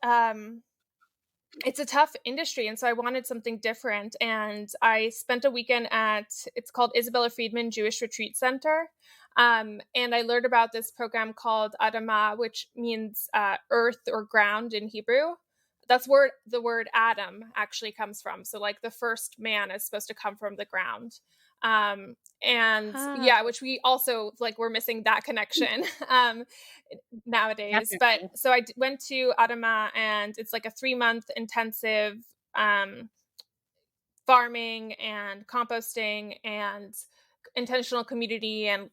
it's a tough industry. And so I wanted something different. And I spent a weekend it's called Isabella Friedman Jewish Retreat Center. And I learned about this program called Adamah, which means earth or ground in Hebrew. That's where the word Adam actually comes from. So like the first man is supposed to come from the ground. Which we also like, we're missing that connection nowadays. Definitely. But so I went to Adamah, and it's like a 3-month intensive farming and composting and intentional community and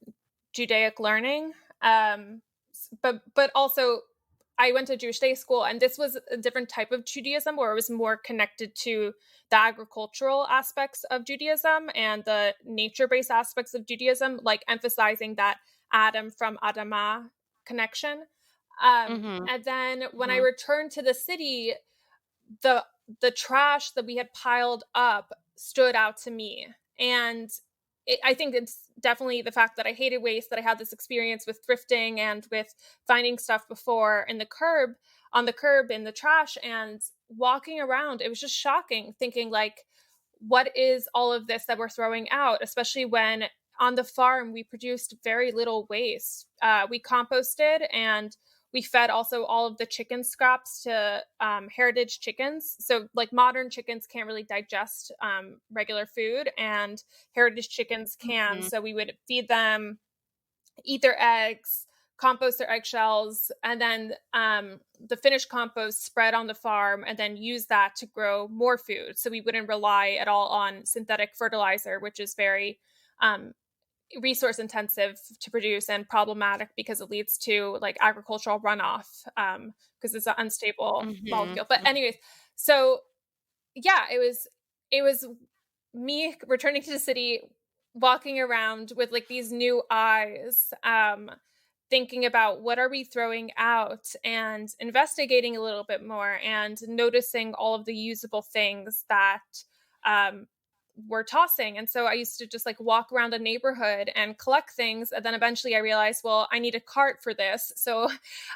Judaic learning. But also I went to Jewish day school, and this was a different type of Judaism where it was more connected to the agricultural aspects of Judaism and the nature-based aspects of Judaism, like emphasizing that Adam from Adamah connection. Mm-hmm. And then when I Mm-hmm. returned to the city, the trash that we had piled up stood out to me. And I think it's definitely the fact that I hated waste, that I had this experience with thrifting and with finding stuff before in the curb, on the curb in the trash, and walking around. It was just shocking, thinking like, what is all of this that we're throwing out, especially when on the farm we produced very little waste. We composted, and we fed also all of the chicken scraps to heritage chickens. So like modern chickens can't really digest regular food, and heritage chickens can. Mm-hmm. So we would feed them, eat their eggs, compost their eggshells, and then the finished compost spread on the farm, and then use that to grow more food. So we wouldn't rely at all on synthetic fertilizer, which is very resource intensive to produce and problematic because it leads to like agricultural runoff, because it's an unstable Mm-hmm. molecule. But anyways, so yeah, it was me returning to the city, walking around with like these new eyes, thinking about what are we throwing out, and investigating a little bit more, and noticing all of the usable things that we're tossing. And so I used to just like walk around the neighborhood and collect things. And then eventually I realized, well, I need a cart for this. So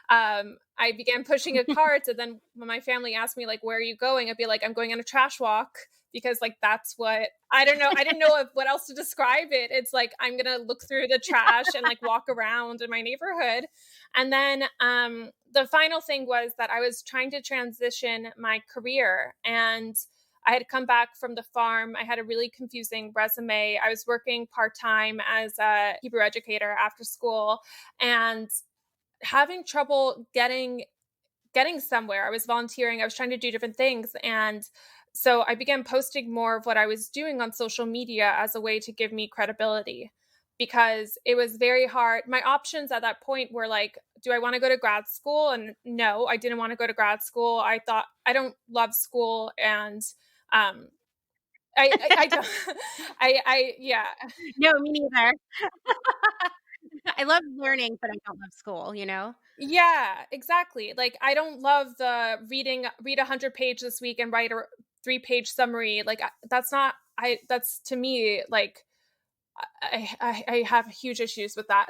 I began pushing a cart. And then when my family asked me, like, where are you going? I'd be like, I'm going on a trash walk, because like, that's what, I don't know. I didn't know what else to describe it. It's like, I'm going to look through the trash and like walk around in my neighborhood. And then the final thing was that I was trying to transition my career, and I had come back from the farm. I had a really confusing resume. I was working part-time as a Hebrew educator after school, and having trouble getting somewhere. I was volunteering. I was trying to do different things. And so I began posting more of what I was doing on social media as a way to give me credibility, because it was very hard. My options at that point were like, do I want to go to grad school? And no, I didn't want to go to grad school. I thought, I don't love school, and I don't, yeah. No, me neither. I love learning, but I don't love school, you know? Yeah, exactly. Like, I don't love the read 100 page this week and write a 3 page summary. Like, that's to me, like, I have huge issues with that.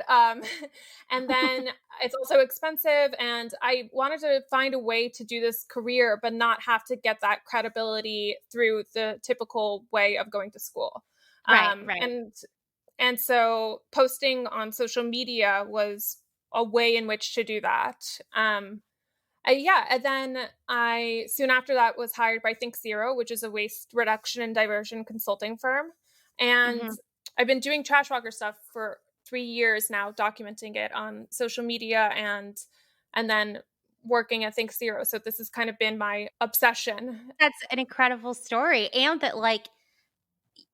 And then it's also expensive, and I wanted to find a way to do this career, but not have to get that credibility through the typical way of going to school. Right. And so posting on social media was a way in which to do that. Yeah, and then I soon after that was hired by Think Zero, which is a waste reduction and diversion consulting firm. And Mm-hmm. I've been doing trash walker stuff for 3 years now, documenting it on social media, and then working at Think Zero. So this has kind of been my obsession. That's an incredible story. And that, like,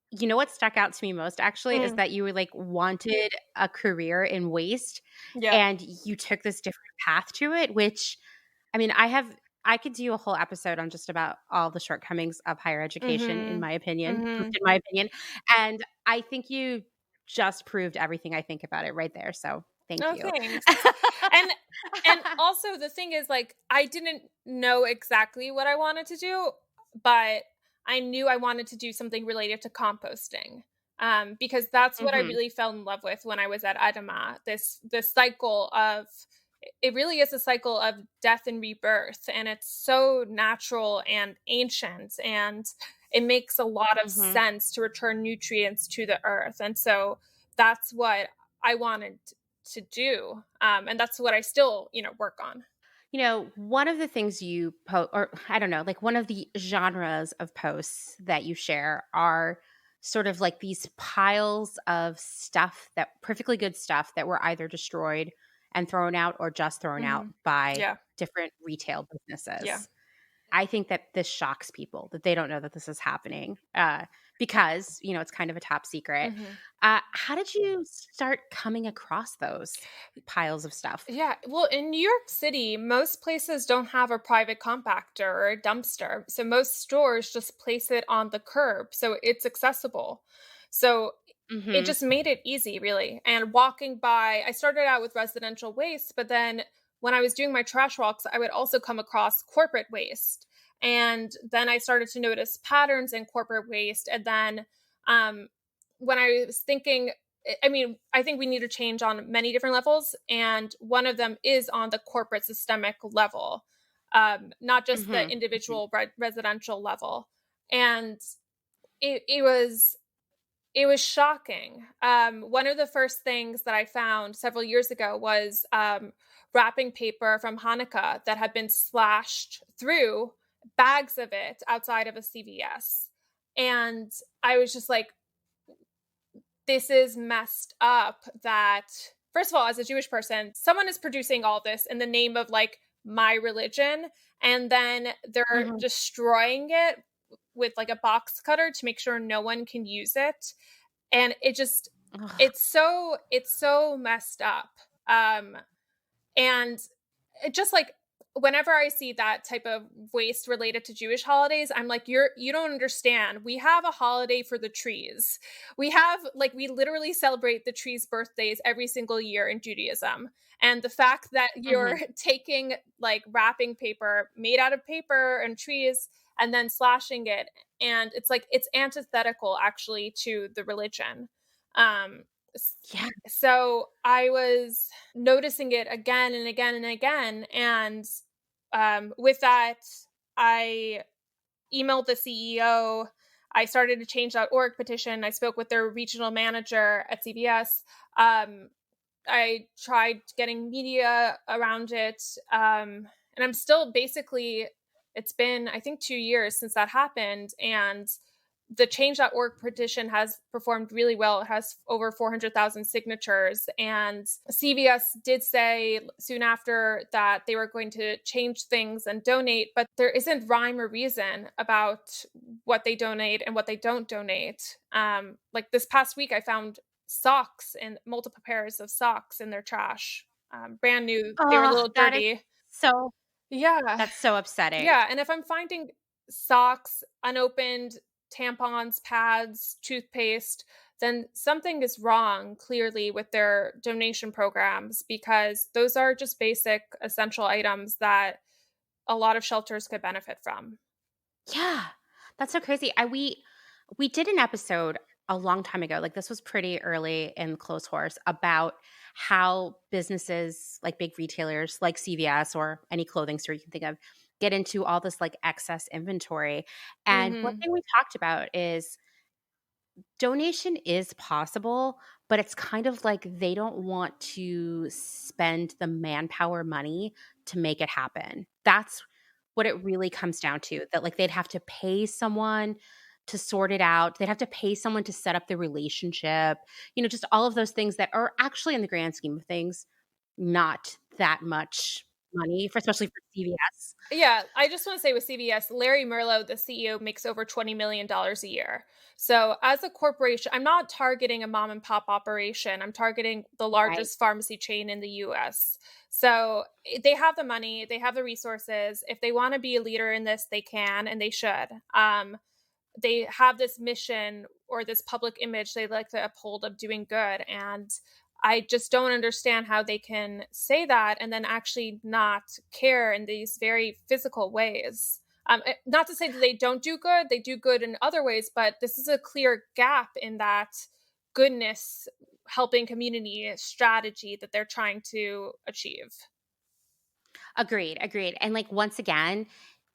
you know what stuck out to me most actually is Mm, that you were like wanted a career in waste yeah. and you took this different path to it, which I mean, I could do a whole episode on just about all the shortcomings of higher education, in Mhm. my opinion, just Mhm. in my opinion. And I think you just proved everything I think about it right there. So thank Oh, you. thanks. And also the thing is, like, I didn't know exactly what I wanted to do, but I knew I wanted to do something related to composting. Because that's what I Hmm. really fell in love with when I was at Adama. This cycle of, it really is a cycle of death and rebirth, and it's so natural and ancient, and it makes a lot of Hmm. sense to return nutrients to the earth. And so that's what I wanted to do, and that's what I still work on. You know, one of the things you post, or I don't know, like one of the genres of posts that you share are sort of like these piles of stuff, that perfectly good stuff that were either destroyed and thrown out or just thrown out Hmm. by Yeah. different retail Yeah. businesses. I think that this shocks people, that they don't know that this is happening, because, it's kind of a top secret. Mhm. How did you start coming across those piles of stuff? Yeah. Well, in New York City, most places don't have a private compactor or a dumpster. So most stores just place it on the curb so it's accessible. So it Mhm. just made it easy, really. And walking by, I started out with residential waste, but then when I was doing my trash walks, I would also come across corporate waste. And then I started to notice patterns in corporate waste. And then um, when I was thinking, I mean, I think we need to change on many different levels. And one of them is on the corporate systemic level, not just the Mhm. Mhm. individual residential level. And it was shocking. One of the first things that I found several years ago was wrapping paper from Hanukkah that had been slashed through, bags of it outside of a CVS. And I was just like, this is messed up that, first of all, as a Jewish person, someone is producing all this in the name of like my religion, and then they're Mhm. destroying it with like a box cutter to make sure no one can use it. And it just, Ugh. it's so messed up. Um and it just like whenever I see that type of waste related to Jewish holidays, I'm like, you don't understand. We have a holiday for the trees. We have like we literally celebrate the trees' birthdays every single year in Judaism. And the fact that you're Mhm. taking like wrapping paper made out of paper and trees and then slashing it, and it's like it's antithetical actually to the religion. Um Yeah. so I was noticing it again and again and again. And with that, I emailed the CEO. I started a change.org petition. I spoke with their regional manager at CVS. Um, I tried getting media around it. And I'm still basically, it's been, I think, 2 years since that happened. And the change.org petition has performed really well. It has over 400,000 signatures. And CVS did say soon after that they were going to change things and donate, but there isn't rhyme or reason about what they donate and what they don't donate. Like this past week, I found socks and multiple pairs of socks in their trash. Brand new. They were a Oh, little dirty. so Yeah. that's so upsetting. Yeah. And if I'm finding socks, unopened tampons, pads, toothpaste, then something is wrong clearly with their donation programs, because those are just basic essential items that a lot of shelters could benefit from. Yeah. That's so crazy. We did an episode a long time ago, like this was pretty early in Clotheshorse, about how businesses like big retailers like CVS or any clothing store you can think of get into all this like excess inventory. And one Mhm. thing we talked about is donation is possible, but it's kind of like they don't want to spend the manpower money to make it happen. That's what it really comes down to, that like they'd have to pay someone to sort it out. They'd have to pay someone to set up the relationship, just all of those things that are actually in the grand scheme of things, not that much money for, especially for CVS. Yeah, I just want to say with CVS, Larry Merlo, the CEO, makes over $20 million a year. So, as a corporation, I'm not targeting a mom and pop operation. I'm targeting the Right. largest pharmacy chain in the US. So, they have the money, they have the resources. If they want to be a leader in this, they can and they should. They have this mission or this public image they like to uphold of doing good. And I just don't understand how they can say that and then actually not care in these very physical ways. Not to say that they don't do good, they do good in other ways, but this is a clear gap in that goodness helping community strategy that they're trying to achieve. Agreed, agreed. And like once again,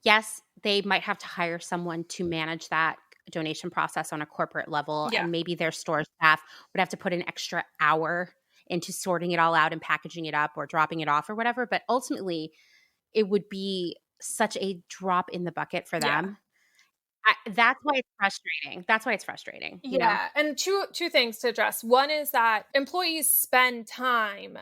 yes, they might have to hire someone to manage that donation process on a corporate level, Yeah. and maybe their store staff would have to put an extra hour into sorting it all out and packaging it up or dropping it off or whatever, but ultimately it would be such a drop in the bucket for Yeah. them. That's why it's frustrating. That's why it's frustrating. Yeah, and two things to address. One is that employees spend time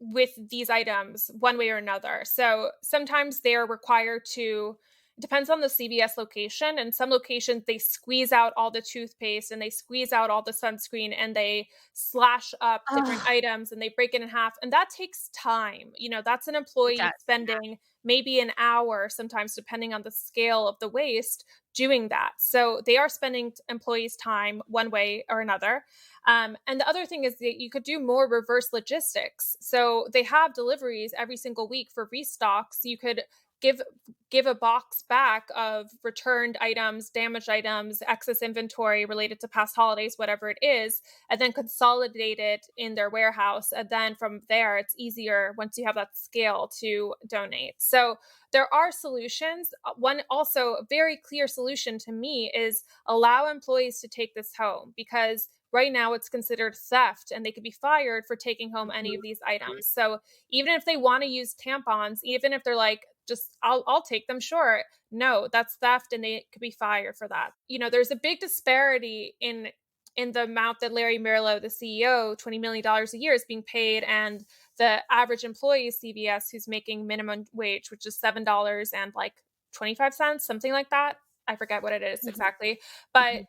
with these items one way or another. So sometimes they're required to depends on the CVS location. And some locations, they squeeze out all the toothpaste and they squeeze out all the sunscreen and they slash up different Oh, items and they break it in half. And that takes time. That's an it does. employee spending maybe an hour, sometimes depending on the scale of the waste, doing that. So they are spending employees' time one way or another. And the other thing is that you could do more reverse logistics. So they have deliveries every single week for restocks. You could give a box back of returned items, damaged items, excess inventory related to past holidays, whatever it is, and then consolidate it in their warehouse. And then from there, it's easier once you have that scale to donate. So there are solutions. One also a very clear solution to me is allow employees to take this home, because right now it's considered theft and they could be fired for taking home any of these items. So even if they want to use tampons, even if they're like, just I'll take them, sure. No, that's theft and they could be fired for that. There's a big disparity in the amount that Larry Merlo, the CEO, $20 million a year is being paid, and the average employee of CVS who's making minimum wage, which is $7 and like 25 cents, something like that. I forget what it is exactly. But,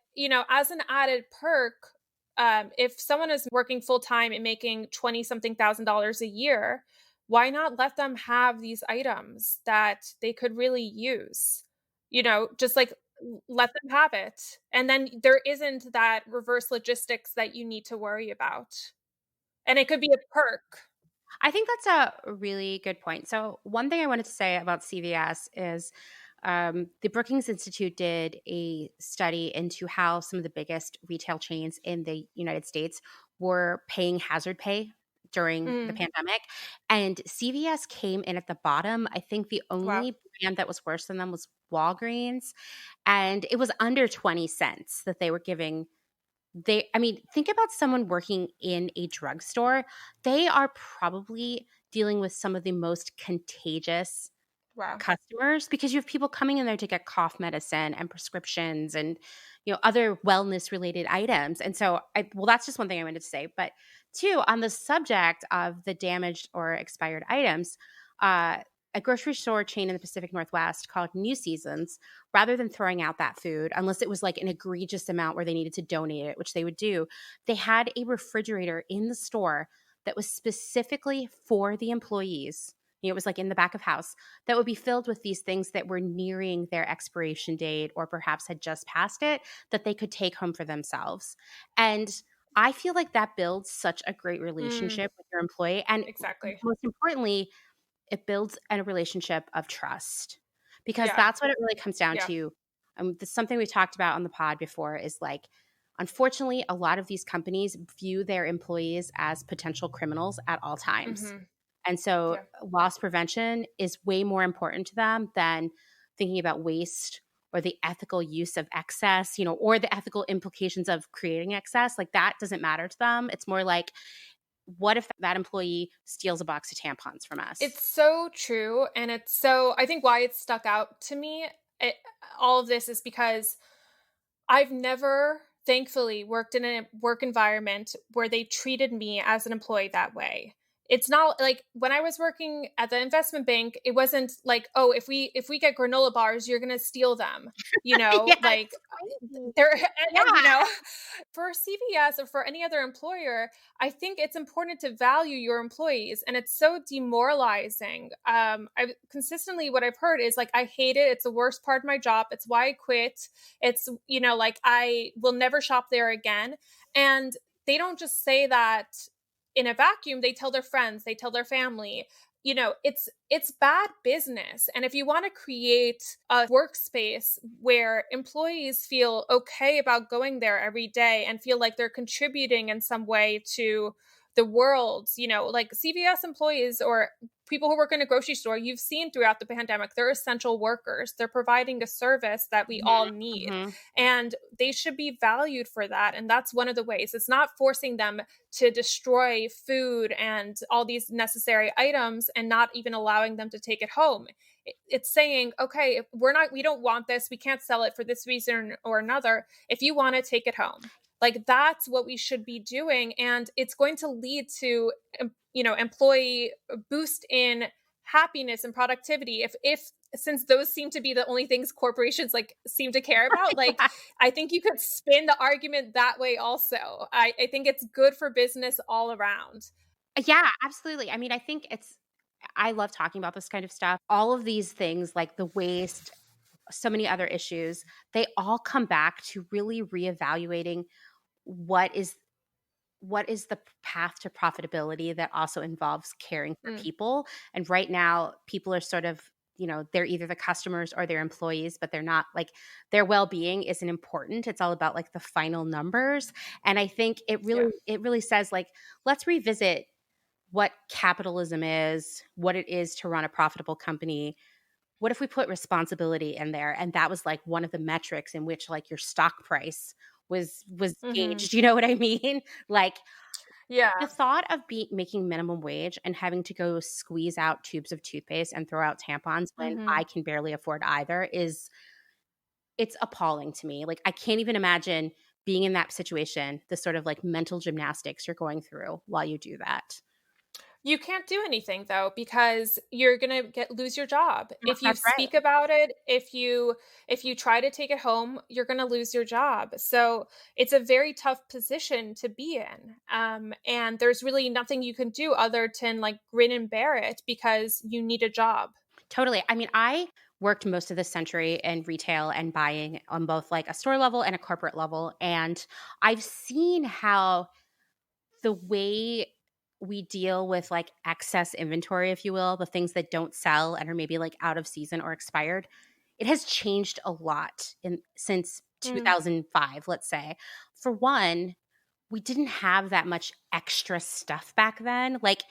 as an added perk, if someone is working full time and making 20 something $1,000 a year, why not let them have these items that they could really use? Just like let them have it. And then there isn't that reverse logistics that you need to worry about. And it could be a perk. I think that's a really good point. So, one thing I wanted to say about CVS is the Brookings Institute did a study into how some of the biggest retail chains in the United States were paying hazard pay during the Mm, pandemic. And CVS came in at the bottom. I think the wow. only brand that was worse than them was Walgreens. And it was under 20 cents that they were giving. I mean, think about someone working in a drugstore. They are probably dealing with some of the most contagious Wow. customers, because you have people coming in there to get cough medicine and prescriptions and other wellness related items. And so that's just one thing I wanted to say. But two, on the subject of the damaged or expired items, a grocery store chain in the Pacific Northwest called New Seasons, rather than throwing out that food unless it was like an egregious amount where they needed to donate it, which they would do, they had a refrigerator in the store that was specifically for the employees. It was like in the back of house, that would be filled with these things that were nearing their expiration date or perhaps had just passed it, that they could take home for themselves. And I feel like that builds such a great Mm, relationship with your employee. And exactly. most importantly, it builds a relationship of trust, because Yeah. that's what it really comes down Yeah. to. This is something we talked about on the pod before, is like, unfortunately, a lot of these companies view their employees as potential criminals at all times. Hmm. And so Yeah. loss prevention is way more important to them than thinking about waste or the ethical use of excess, or the ethical implications of creating excess. Like, that doesn't matter to them. It's more like, what if that employee steals a box of tampons from us? It's so true. And I think why it stuck out to me, it, all of this is because I've never, thankfully, worked in a work environment where they treated me as an employee that way. It's not like when I was working at the investment bank, it wasn't like, oh, if we get granola bars, you're gonna steal them. Yeah, Like it's crazy. there Yeah. and for CVS or for any other employer, I think it's important to value your employees, and it's so demoralizing. I consistently, what I've heard is like, I hate it. It's the worst part of my job. It's why I quit. It's, like, I will never shop there again. And they don't just say that in a vacuum. They tell their friends, they tell their family. It's bad business. And if you want to create a workspace where employees feel okay about going there every day and feel like they're contributing in some way to the world, like CVS employees or people who work in a grocery store, you've seen throughout the pandemic, they're essential workers. They're providing a service that we all need, Hmm. and they should be valued for that. And that's one of the ways. It's not forcing them to destroy food and all these necessary items and not even allowing them to take it home. It's saying, okay, if we don't want this, we can't sell it for this reason or another. If you want to, take it home. Like, that's what we should be doing. And it's going to lead to, employee boost in happiness and productivity. If since those seem to be the only things corporations like seem to care about, like I think you could spin the argument that way also. I think it's good for business all around. Yeah, absolutely. I mean, I love talking about this kind of stuff. All of these things like the waste, so many other issues, they all come back to really reevaluating what is the path to profitability that also involves caring for people. And right now, people are sort of, they're either the customers or their employees, but they're not like their well-being isn't important. It's all about like the final numbers. And I think it really says like, let's revisit what capitalism is, what it is to run a profitable company. What if we put responsibility in there? And that was like one of the metrics in which like your stock price was gauged. You know what I mean? Like, yeah, the thought of making minimum wage and having to go squeeze out tubes of toothpaste and throw out tampons when I can barely afford either it's appalling to me. Like, I can't even imagine being in that situation, the sort of like mental gymnastics you're going through while you do that. You can't do anything though, because you're gonna lose your job. If you That's right. speak about it, if you try to take it home, you're gonna lose your job. So it's a very tough position to be in. And there's really nothing you can do other than like grin and bear it because you need a job. Totally. I mean, I worked most of the century in retail and buying on both like a store level and a corporate level. And I've seen how the way we deal with like excess inventory, if you will, the things that don't sell and are maybe like out of season or expired, it has changed a lot since 2005, let's say. For one, we didn't have that much extra stuff back then. Like,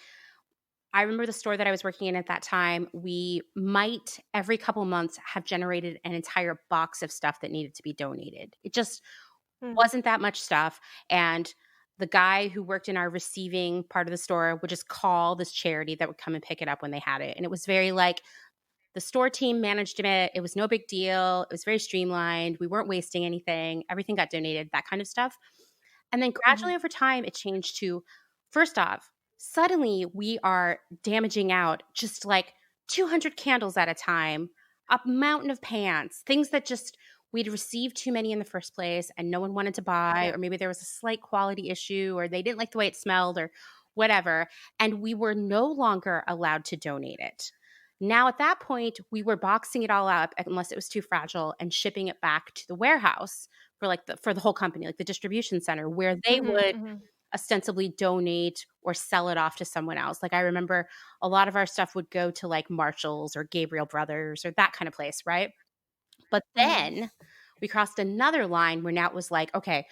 I remember the store that I was working in at that time, we might every couple months have generated an entire box of stuff that needed to be donated. It just wasn't that much stuff. And the guy who worked in our receiving part of the store would just call this charity that would come and pick it up when they had it. And it was very like the store team managed it. It was no big deal. It was very streamlined. We weren't wasting anything. Everything got donated, that kind of stuff. And then gradually over time, it changed to, first off, suddenly we are damaging out just like 200 candles at a time, a mountain of pants, things that just we'd received too many in the first place and no one wanted to buy, or maybe there was a slight quality issue, or they didn't like the way it smelled, or whatever. And we were no longer allowed to donate it. Now, at that point, we were boxing it all up unless it was too fragile and shipping it back to the warehouse for the whole company, like the distribution center, where they would ostensibly donate or sell it off to someone else. Like, I remember a lot of our stuff would go to like Marshall's or Gabriel Brothers or that kind of place, right? But then we crossed another line where now it was like, okay,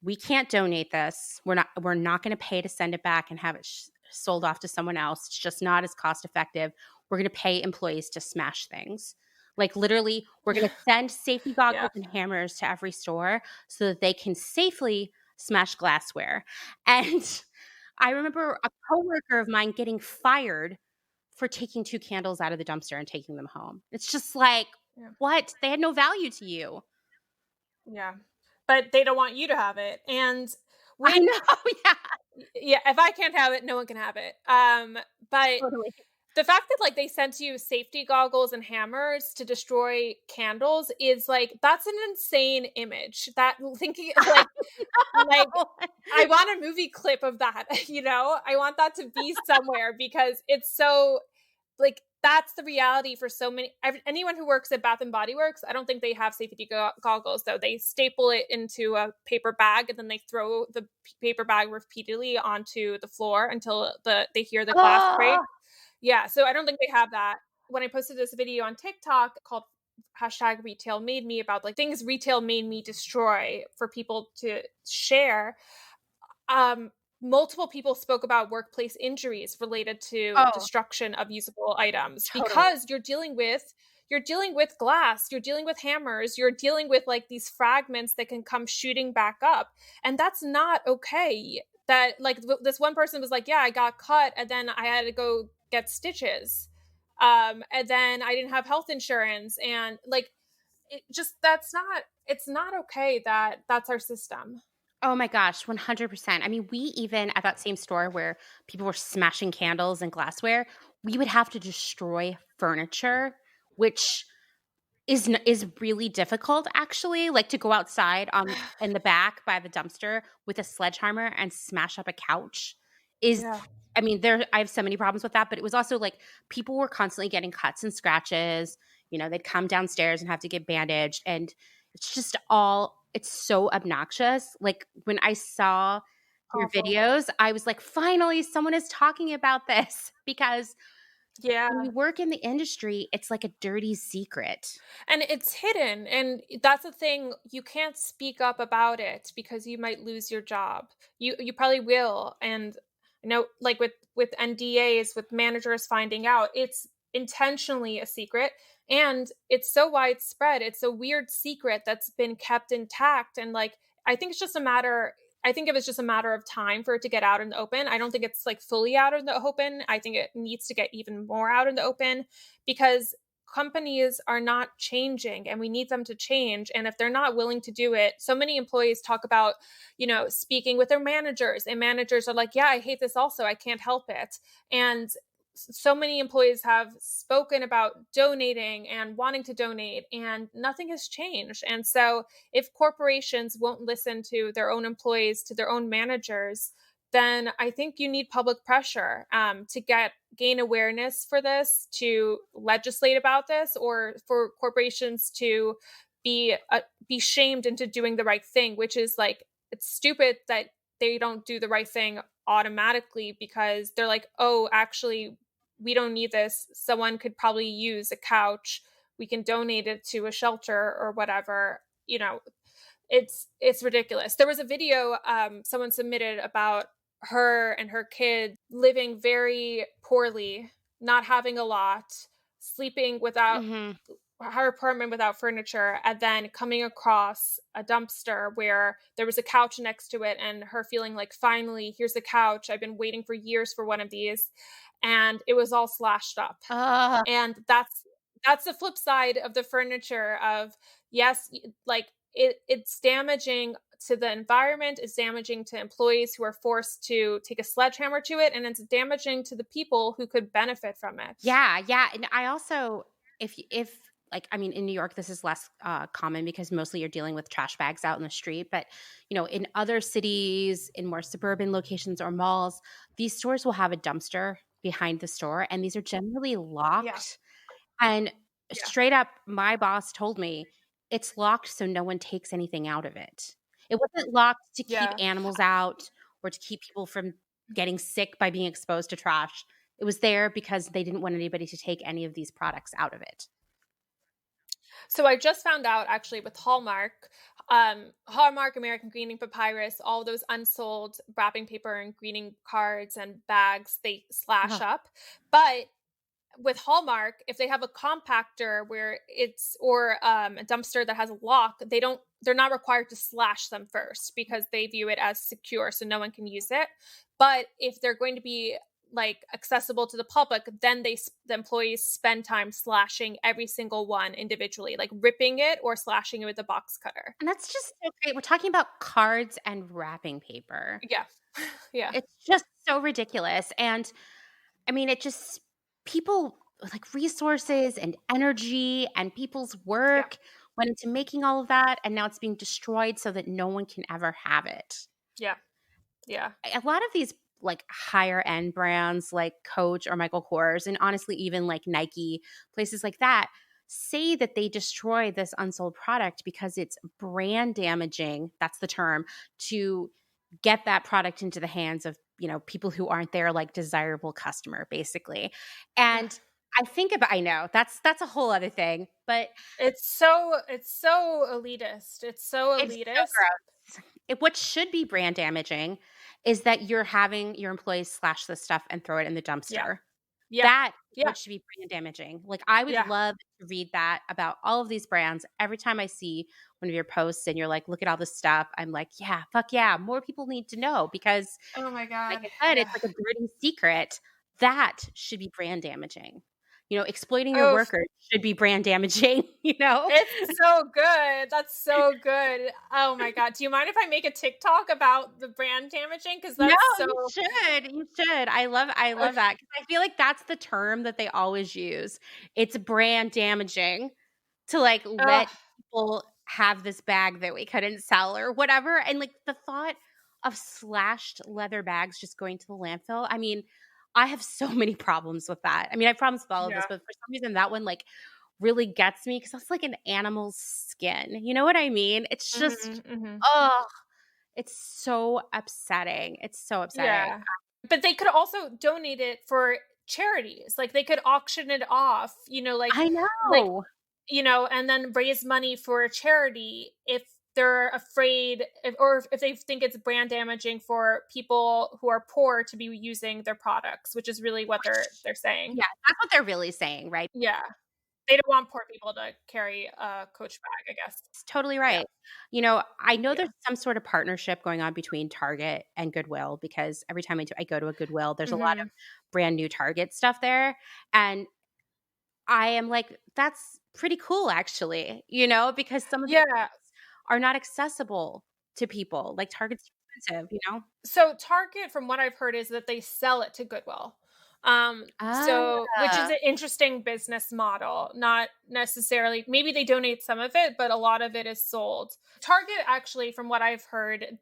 we can't donate this. We're not going to pay to send it back and have it sold off to someone else. It's just not as cost effective. We're going to pay employees to smash things. Like, literally, we're going to send safety goggles and hammers to every store so that they can safely smash glassware. And I remember a coworker of mine getting fired for taking 2 candles out of the dumpster and taking them home. It's just like, what? They had no value to you. Yeah. But they don't want you to have it. And I know, yeah, if I can't have it, no one can have it. But totally. The fact that like they sent you safety goggles and hammers to destroy candles is like, that's an insane image. That thinking like I want a movie clip of that, I want that to be somewhere because it's so like, that's the reality for so many, anyone who works at Bath and Body Works. I don't think they have safety goggles though. They staple it into a paper bag and then they throw the paper bag repeatedly onto the floor until they hear the glass break. Yeah, so I don't think they have that. When I posted this video on TikTok called #RetailMadeMe about like things retail made me destroy for people to share, multiple people spoke about workplace injuries related to destruction of usable items. Totally. Because you're dealing with glass, you're dealing with hammers, you're dealing with like these fragments that can come shooting back up, and that's not okay. That like this one person was like, yeah, I got cut and then I had to go get stitches, and then I didn't have health insurance, and like it's not okay that that's our system. Oh my gosh, 100%. I mean, we even at that same store where people were smashing candles and glassware, we would have to destroy furniture which is really difficult, actually, like to go outside in the back by the dumpster with a sledgehammer and smash up a couch is, Yeah. I mean, I have so many problems with that, but it was also like people were constantly getting cuts and scratches. They'd come downstairs and have to get bandaged, and it's so obnoxious. Like when I saw your Awful. videos, I was like, finally someone is talking about this, because Yeah. when you work in the industry, it's like a dirty secret. And it's hidden, and that's the thing, you can't speak up about it because you might lose your job. You probably will, and like with NDAs, with managers finding out, it's intentionally a secret, and it's so widespread. It's a weird secret that's been kept intact, and like I think it was just a matter of time for it to get out in the open. I don't think it's like fully out in the open. I think it needs to get even more out in the open because companies are not changing and we need them to change. And if they're not willing to do it, so many employees talk about, speaking with their managers, and managers are like, yeah, I hate this also. I can't help it. And so many employees have spoken about donating and wanting to donate, and nothing has changed. And so if corporations won't listen to their own employees, to their own managers, then I think you need public pressure to gain awareness for this, to legislate about this, or for corporations to be shamed into doing the right thing, which is like, it's stupid that they don't do the right thing automatically because they're like, oh, actually, we don't need this. Someone could probably use a couch. We can donate it to a shelter or whatever. It's ridiculous. There was a video someone submitted about her and her kid living very poorly, not having a lot, sleeping without Mhm. her apartment without furniture, and then coming across a dumpster where there was a couch next to it, and her feeling like, finally, here's a couch. I've been waiting for years for one of these, and it was all slashed up. Ugh. And that's the flip side of the furniture of, yes, like it's damaging to the environment, it's damaging to employees who are forced to take a sledgehammer to it, and it's damaging to the people who could benefit from it. Yeah, yeah, and I also, if like, I mean, in New York, this is less common because mostly you're dealing with trash bags out in the street. But in other cities, in more suburban locations or malls, these stores will have a dumpster behind the store, and these are generally Yeah. locked. And Yeah. straight up, my boss told me it's locked so no one takes anything out of it. It wasn't locked to keep Yeah. animals out or to keep people from getting sick by being exposed to trash. It was there because they didn't want anybody to take any of these products out of it. So I just found out, actually, with Hallmark, American Greeting Papyrus, all those unsold wrapping paper and greeting cards and bags, they slash Ugh. up. But with Hallmark, if they have a compactor where or a dumpster that has a lock, they're not required to slash them first because they view it as secure, so no one can use it. But if they're going to be like accessible to the public, then the employees spend time slashing every single one individually, like ripping it or slashing it with a box cutter. And that's just so great. We're talking about cards and wrapping paper. Yeah. Yeah. It's just so ridiculous. And I mean, it just, people, like, resources and energy and people's Yeah. work went into making all of that. And now it's being destroyed so that no one can ever have it. Yeah. Yeah. A lot of these like higher end brands like Coach or Michael Kors, and honestly, even like Nike, places like that, say that they destroy this unsold product because it's brand damaging. That's the term, to get that product into the hands of, people who aren't their like desirable customer, basically. And I know that's a whole other thing, but It's so elitist. It's so it's so elitist. gross. What should be brand damaging is that you're having your employees slash this stuff and throw it in the Yeah. dumpster. Yeah. That is Yeah. what should be brand damaging. Like, I would Yeah. love to read that about all of these brands. Every time I see one of your posts and you're like, look at all this stuff, I'm like, yeah, fuck yeah. More people need to know because, Oh my like God. I said, Yeah. it's like a dirty secret. That should be brand damaging. Exploiting your Oh, workers should be brand damaging, it's so good. That's so good. Oh my God. Do you mind if I make a TikTok about the brand damaging? Because No, that's so you should. You should. I love okay. that because I feel like that's the term that they always use. It's brand damaging to like Ugh, let people have this bag that we couldn't sell or whatever. And like the thought of slashed leather bags just going to the landfill. I mean, I have so many problems with that. I mean, I have problems with all of this, yeah. but for some reason that one like really gets me because that's like an animal's skin. You know what I mean? It's Hmm, just, hmm. oh, it's so upsetting. It's so upsetting. Yeah. But they could also donate it for charities. Like they could auction it off, I like, know. and then raise money for a charity if they're afraid or if they think it's brand damaging for people who are poor to be using their products, which is really what they're saying. Yeah, that's what they're really saying, right? Yeah. They don't want poor people to carry a Coach bag, I guess. It's totally Yeah. right. I know Yeah. there's some sort of partnership going on between Target and Goodwill because every time I go to a Goodwill, there's a lot of Mhm. brand new Target stuff there, and I am like, "That's pretty cool actually," because some of the Yeah. are not accessible to people, like, Target's too expensive. So Target, from what I've heard, is that they sell it to Goodwill. So which is Ah. an interesting business model. Not necessarily, maybe they donate some of it, but a lot of it is sold. Target actually, from what I've heard,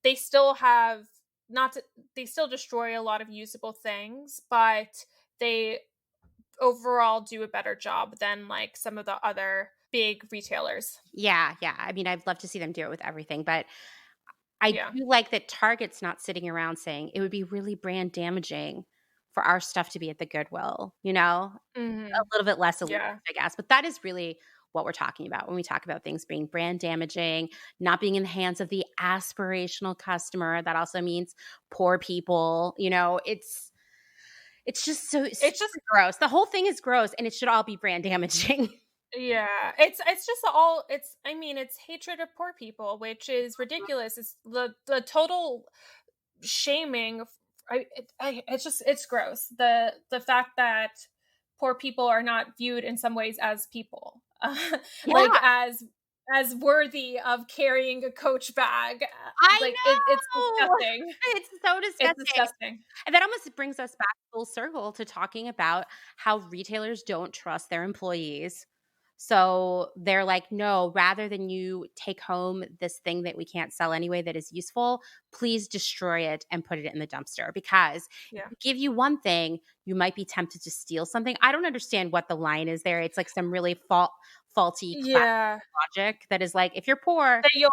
they still have not to, they still destroy a lot of usable things, but they overall do a better job than like some of the other big retailers. Yeah, yeah, I mean, I'd love to see them do it with everything, but I Yeah. do like that Target's not sitting around saying, "It would be really brand damaging for our stuff to be at the Goodwill." A Hmm. little bit less elitist, Yeah. I guess, but that is really what we're talking about when we talk about things being brand damaging, not being in the hands of the aspirational customer. That also means poor people. It's just so It's just super gross. The whole thing is gross, and it should all be brand damaging. Yeah, it's just all it's I mean, it's hatred of poor people, which is ridiculous. It's the total shaming of it's just it's gross. The fact that poor people are not viewed in some ways as people. Like Yeah, as worthy of carrying a Coach bag. I Like it's know. disgusting. It's so It's disgusting. disgusting. And that almost brings us back full circle to talking about how retailers don't trust their employees. So they're like, no, rather than you take home this thing that we can't sell anyway that is useful, please destroy it and put it in the dumpster. Because if Yeah. we give you one thing, you might be tempted to steal something. I don't understand what the line is there. It's like some really faulty class Yeah. logic that is like, if you're poor, That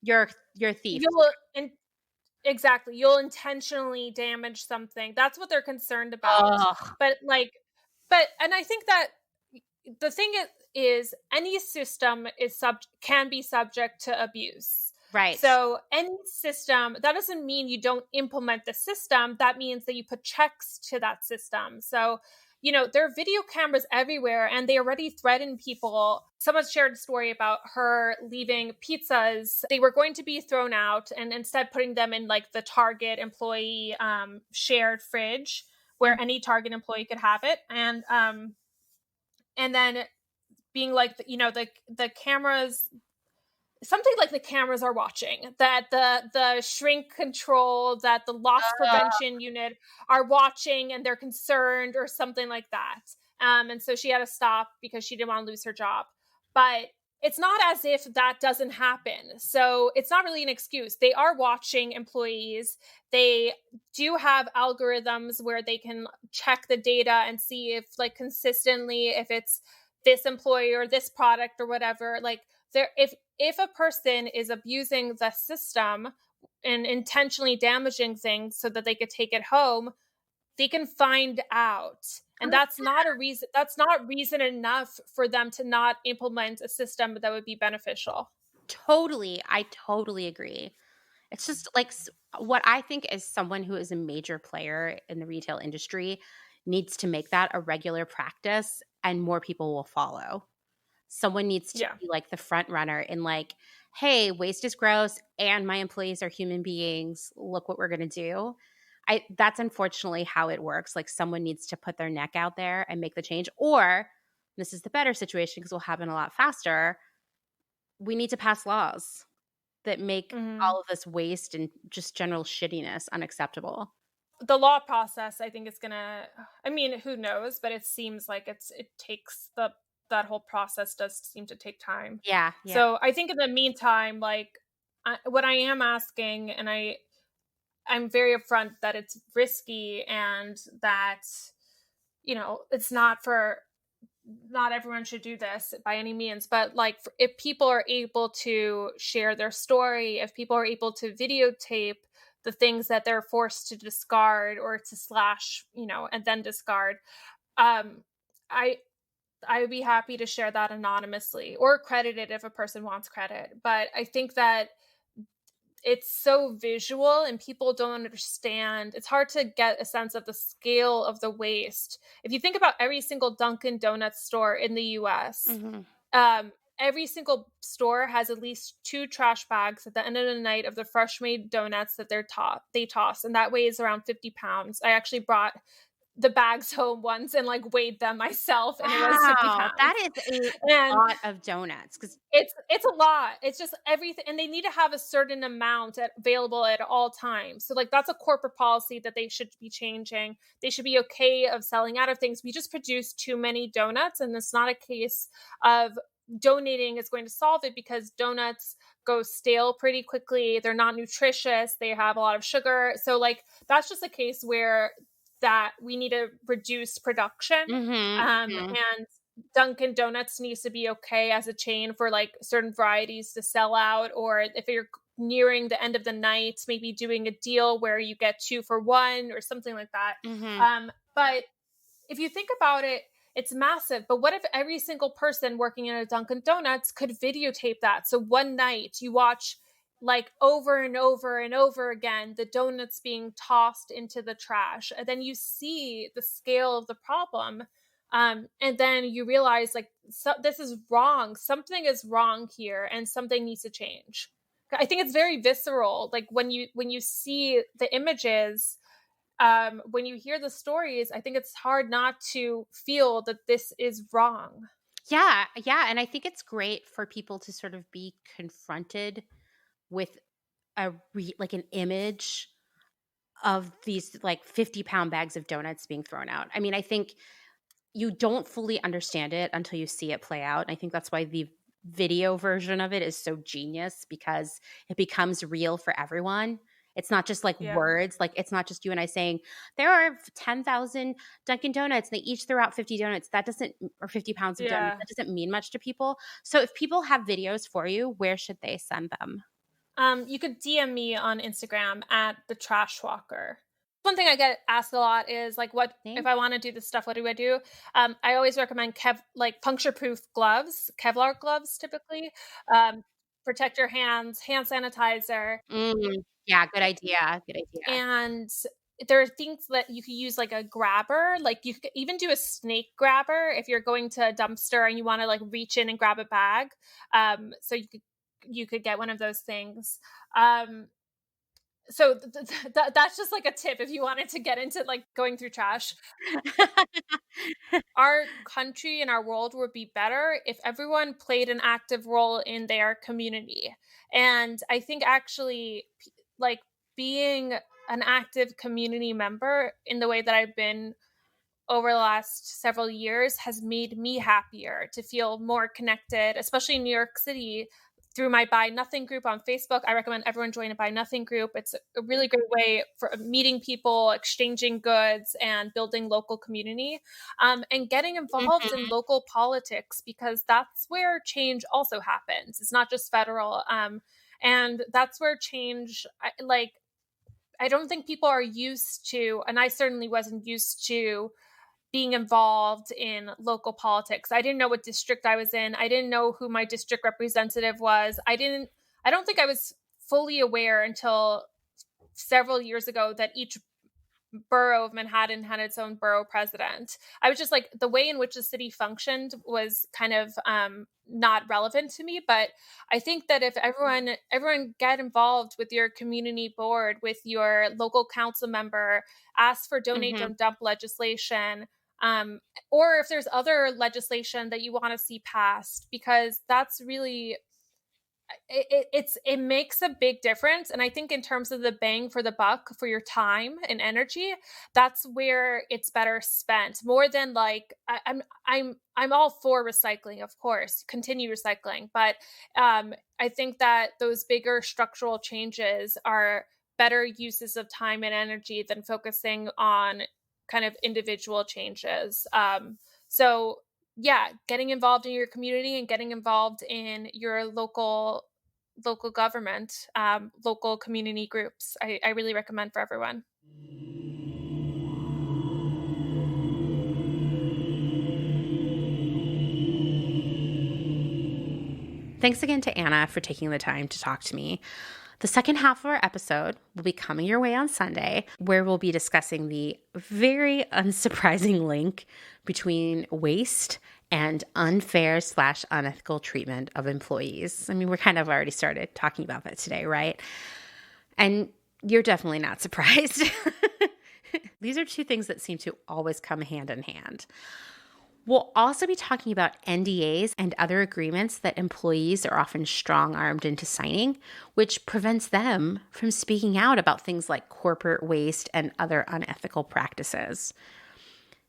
you're a thief. you'll exactly. You'll intentionally damage something. That's what they're concerned about. Ugh, But like and I think that the thing is any system is can be subject to abuse. right. So any system, that doesn't mean you don't implement the system. That means that you put checks to that system. So there are video cameras everywhere and they already threaten people. Someone shared a story about her leaving pizzas. They were going to be thrown out and instead putting them in like the Target employee shared fridge where any Target employee could have it. And then being like, the cameras, something like the cameras are watching, that the shrink control, that the loss prevention unit are watching and they're concerned or something like that. And so she had to stop because she didn't want to lose her job. But it's not as if that doesn't happen. So it's not really an excuse. They are watching employees. They do have algorithms where they can check the data and see if like consistently, if it's this employee or this product or whatever, like if a person is abusing the system and intentionally damaging things so that they could take it home, they can find out. And that's not reason enough for them to not implement a system that would be beneficial. Totally. I totally agree. It's just like what I think as someone who is a major player in the retail industry needs to make that a regular practice and more people will follow. Someone needs to Yeah. be like the front runner in like, hey, waste is gross and my employees are human beings. Look what we're going to do. that's unfortunately how it works. Like someone needs to put their neck out there and make the change. Or this is the better situation because it will happen a lot faster. We need to pass laws that make Mhm. all of this waste and just general shittiness unacceptable. The law process, I think, is gonna. I mean, who knows? But it seems like it takes that whole process does seem to take time. Yeah, yeah. So I think in the meantime, like what I am asking, and I'm very upfront that it's risky and that it's not everyone should do this by any means, but like if people are able to share their story, if people are able to videotape the things that they're forced to discard or to slash, and then discard, um, I I would be happy to share that anonymously or credit it if a person wants credit. But I think that it's so visual and people don't understand. It's hard to get a sense of the scale of the waste. If you think about every single Dunkin' Donuts store in the US, Mhm. every single store has at least 2 trash bags at the end of the night of the fresh made donuts that they toss, and that weighs around 50 pounds. I actually brought the bags home once and like weighed them myself, and it was 50 Wow, pounds. that is a And lot of donuts. Because it's a lot. It's just everything, and they need to have a certain amount available at all times. So like that's a corporate policy that they should be changing. They should be okay of selling out of things. We just produce too many donuts, and it's not a case of donating is going to solve it because donuts go stale pretty quickly. They're not nutritious. They have a lot of sugar. So like that's just a case where that we need to reduce production. Mhm, mhm. And Dunkin' Donuts needs to be okay as a chain for like certain varieties to sell out, or if you're nearing the end of the night, maybe doing a deal where you get 2 for 1 or something like that. Mhm. But if you think about it, it's massive. But what if every single person working in a Dunkin' Donuts could videotape that? So one night you watch like over and over and over again the donuts being tossed into the trash, and then you see the scale of the problem. And then you realize like this is wrong. Something is wrong here, and something needs to change. I think it's very visceral. Like when you see the images, when you hear the stories, I think it's hard not to feel that this is wrong. Yeah, yeah, and I think it's great for people to sort of be confronted with like an image of these like 50-pound bags of donuts being thrown out. I mean, I think you don't fully understand it until you see it play out. And I think that's why the video version of it is so genius because it becomes real for everyone. It's not just like Yeah. words, like it's not just you and I saying there are 10,000 Dunkin' Donuts and they each throw out 50 donuts. That doesn't, or 50 pounds of donuts, Yeah. that doesn't mean much to people. So if people have videos for you, where should they send them? You could DM me on Instagram at the Trash Walker. One thing I get asked a lot is like, what if Thank I want to do this stuff? What do I do? I always recommend like puncture-proof gloves, Kevlar gloves, typically. Protect your hands, hand sanitizer, Yeah, good idea. Good idea. and there are things that you could use like a grabber. Like you could even do a snake grabber if you're going to a dumpster and you want to like reach in and grab a bag. So you could get one of those things. Um, so that's just like a tip if you wanted to get into like going through trash. Our country and our world would be better if everyone played an active role in their community. And I think actually, like being an active community member in the way that I've been over the last several years has made me happier to feel more connected, especially in New York City through my Buy Nothing group on Facebook. I recommend everyone join a Buy Nothing group. It's a really great way for meeting people, exchanging goods, and building local community, and getting involved in Mhm. local politics because that's where change also happens. It's not just federal. And that's where change, I don't think people are used to, and I certainly wasn't used to being involved in local politics. I didn't know what district I was in. I didn't know who my district representative was. I don't think I was fully aware until several years ago that each borough of Manhattan had its own borough president. I was just like, the way in which the city functioned was kind of not relevant to me. But I think that if everyone get involved with your community board, with your local council member, ask for donate, don't dump legislation, or if there's other legislation that you want to see passed, because that's really it makes a big difference. And I think in terms of the bang for the buck for your time and energy, that's where it's better spent, more than like I'm all for recycling, of course, continue recycling, but I think that those bigger structural changes are better uses of time and energy than focusing on kind of individual changes. So yeah, getting involved in your community and getting involved in your local government, local community groups, I really recommend for everyone. Thanks again to Anna for taking the time to talk to me. The second half of our episode will be coming your way on Sunday, where we'll be discussing the very unsurprising link between waste and unfair/unethical treatment of employees. I mean, we're kind of already started talking about that today, right? And you're definitely not surprised. These are two things that seem to always come hand in hand. We'll also be talking about NDAs and other agreements that employees are often strong-armed into signing, which prevents them from speaking out about things like corporate waste and other unethical practices.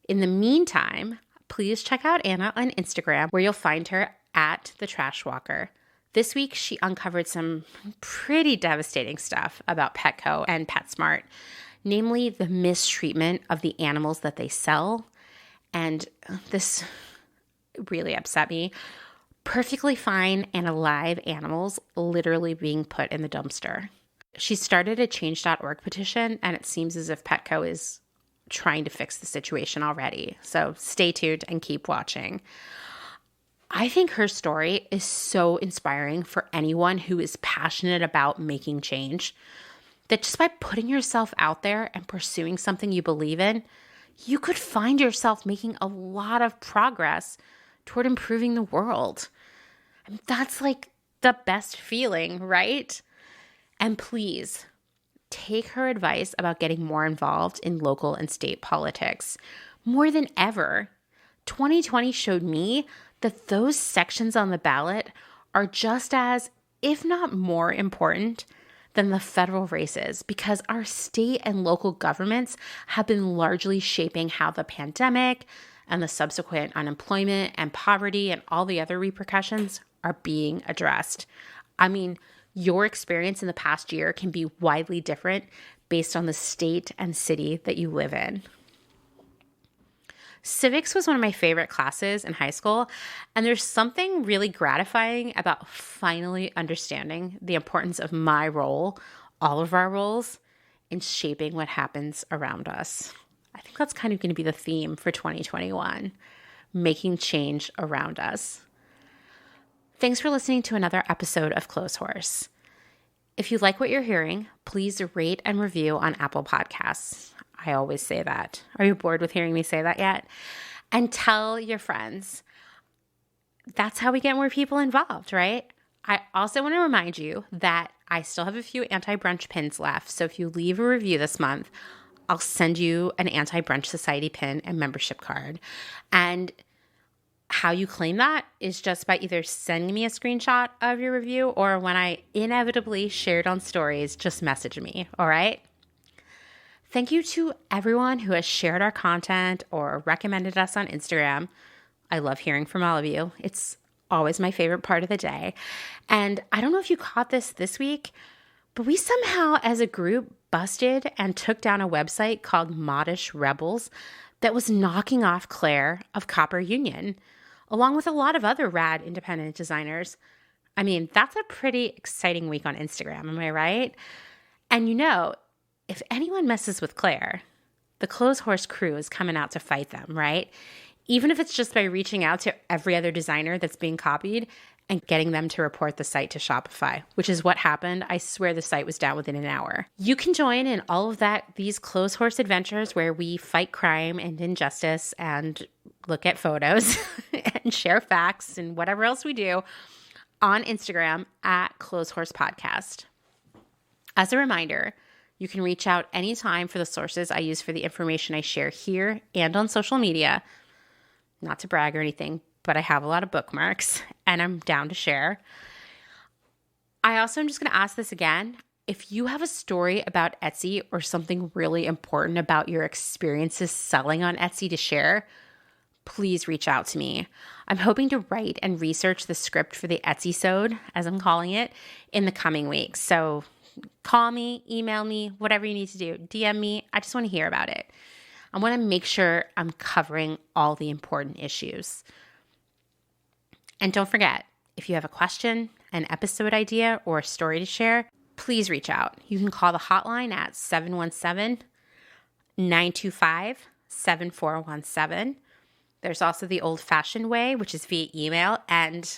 In the meantime, please check out Anna on Instagram, where you'll find her at The Trash Walker. This week, she uncovered some pretty devastating stuff about Petco and PetSmart, namely the mistreatment of the animals that they sell. And this really upset me. Perfectly fine and alive animals literally being put in the dumpster. She started a change.org petition, and it seems as if Petco is trying to fix the situation already. So stay tuned and keep watching. I think her story is so inspiring for anyone who is passionate about making change, that just by putting yourself out there and pursuing something you believe in, you could find yourself making a lot of progress toward improving the world. I mean, that's like the best feeling, right? And please take her advice about getting more involved in local and state politics. More than ever, 2020 showed me that those sections on the ballot are just as, if not more important than the federal races, because our state and local governments have been largely shaping how the pandemic and the subsequent unemployment and poverty and all the other repercussions are being addressed. I mean, your experience in the past year can be widely different based on the state and city that you live in. Civics was one of my favorite classes in high school, and there's something really gratifying about finally understanding the importance of my role, all of our roles, in shaping what happens around us. I think that's kind of going to be the theme for 2021, making change around us. Thanks for listening to another episode of Clotheshorse. If you like what you're hearing, please rate and review on Apple Podcasts. I always say that. Are you bored with hearing me say that yet? And tell your friends. That's how we get more people involved, right? I also want to remind you that I still have a few anti-brunch pins left. So if you leave a review this month, I'll send you an Anti-Brunch Society pin and membership card. And how you claim that is just by either sending me a screenshot of your review, or when I inevitably share it on stories, just message me, all right? Thank you to everyone who has shared our content or recommended us on Instagram. I love hearing from all of you. It's always my favorite part of the day. And I don't know if you caught this week, but we somehow as a group busted and took down a website called Modish Rebels that was knocking off Claire of Copper Union, along with a lot of other rad independent designers. I mean, that's a pretty exciting week on Instagram, am I right? And you know, if anyone messes with Claire, the Clotheshorse crew is coming out to fight them, right? Even if it's just by reaching out to every other designer that's being copied and getting them to report the site to Shopify, which is what happened. I swear the site was down within an hour. You can join in all of these Clotheshorse adventures where we fight crime and injustice and look at photos and share facts and whatever else we do on Instagram at Clotheshorse Podcast. As a reminder, you can reach out anytime for the sources I use for the information I share here and on social media. Not to brag or anything, but I have a lot of bookmarks and I'm down to share. I also am just going to ask this again. If you have a story about Etsy or something really important about your experiences selling on Etsy to share, please reach out to me. I'm hoping to write and research the script for the Etsy-sode, as I'm calling it, in the coming weeks. So call me, email me, whatever you need to do. DM me. I just want to hear about it. I want to make sure I'm covering all the important issues. And don't forget, if you have a question, an episode idea, or a story to share, please reach out. You can call the hotline at 717-925-7417. There's also the old-fashioned way, which is via email. And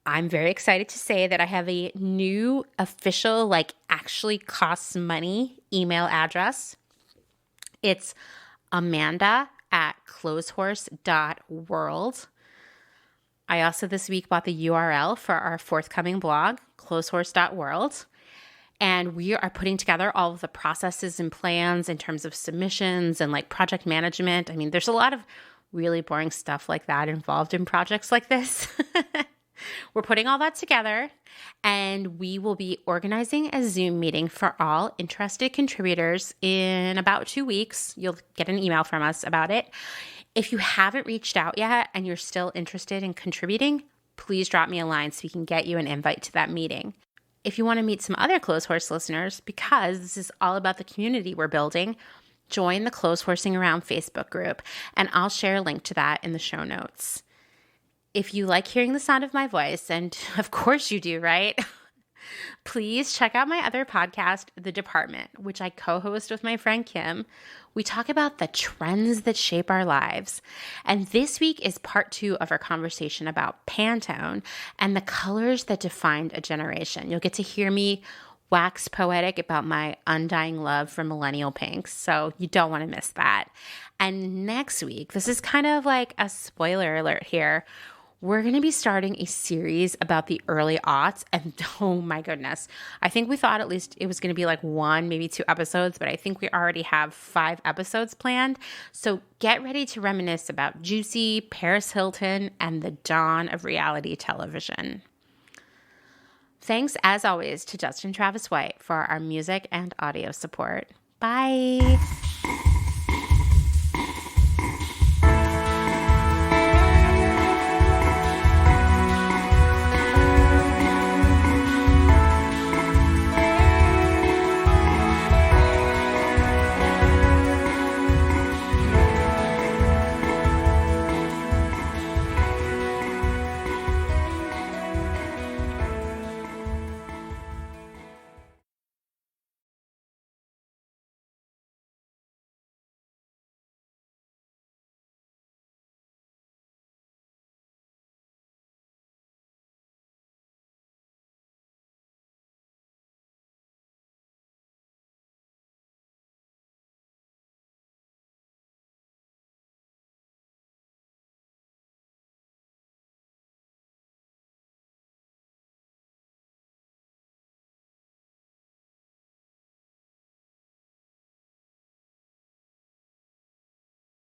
I'm very excited to say that I have a new official, actually costs money email address. It's amanda@clotheshorse.world. I also this week bought the URL for our forthcoming blog, clotheshorse.world. And we are putting together all of the processes and plans in terms of submissions and project management. I mean, there's a lot of really boring stuff like that involved in projects like this. We're putting all that together, and we will be organizing a Zoom meeting for all interested contributors in about 2 weeks. You'll get an email from us about it. If you haven't reached out yet and you're still interested in contributing, please drop me a line so we can get you an invite to that meeting. If you want to meet some other Clotheshorse listeners, because this is all about the community we're building, join the Clotheshorsing Around Facebook group, and I'll share a link to that in the show notes. If you like hearing the sound of my voice, and of course you do, right? Please check out my other podcast, The Department, which I co-host with my friend Kim. We talk about the trends that shape our lives. And this week is part 2 of our conversation about Pantone and the colors that defined a generation. You'll get to hear me wax poetic about my undying love for millennial pinks, so you don't want to miss that. And next week, this is kind of like a spoiler alert here, we're going to be starting a series about the early aughts, and oh my goodness, I think we thought at least it was going to be 1, maybe 2 episodes, but I think we already have 5 episodes planned. So get ready to reminisce about Juicy, Paris Hilton, and the dawn of reality television. Thanks, as always, to Justin Travis White for our music and audio support. Bye.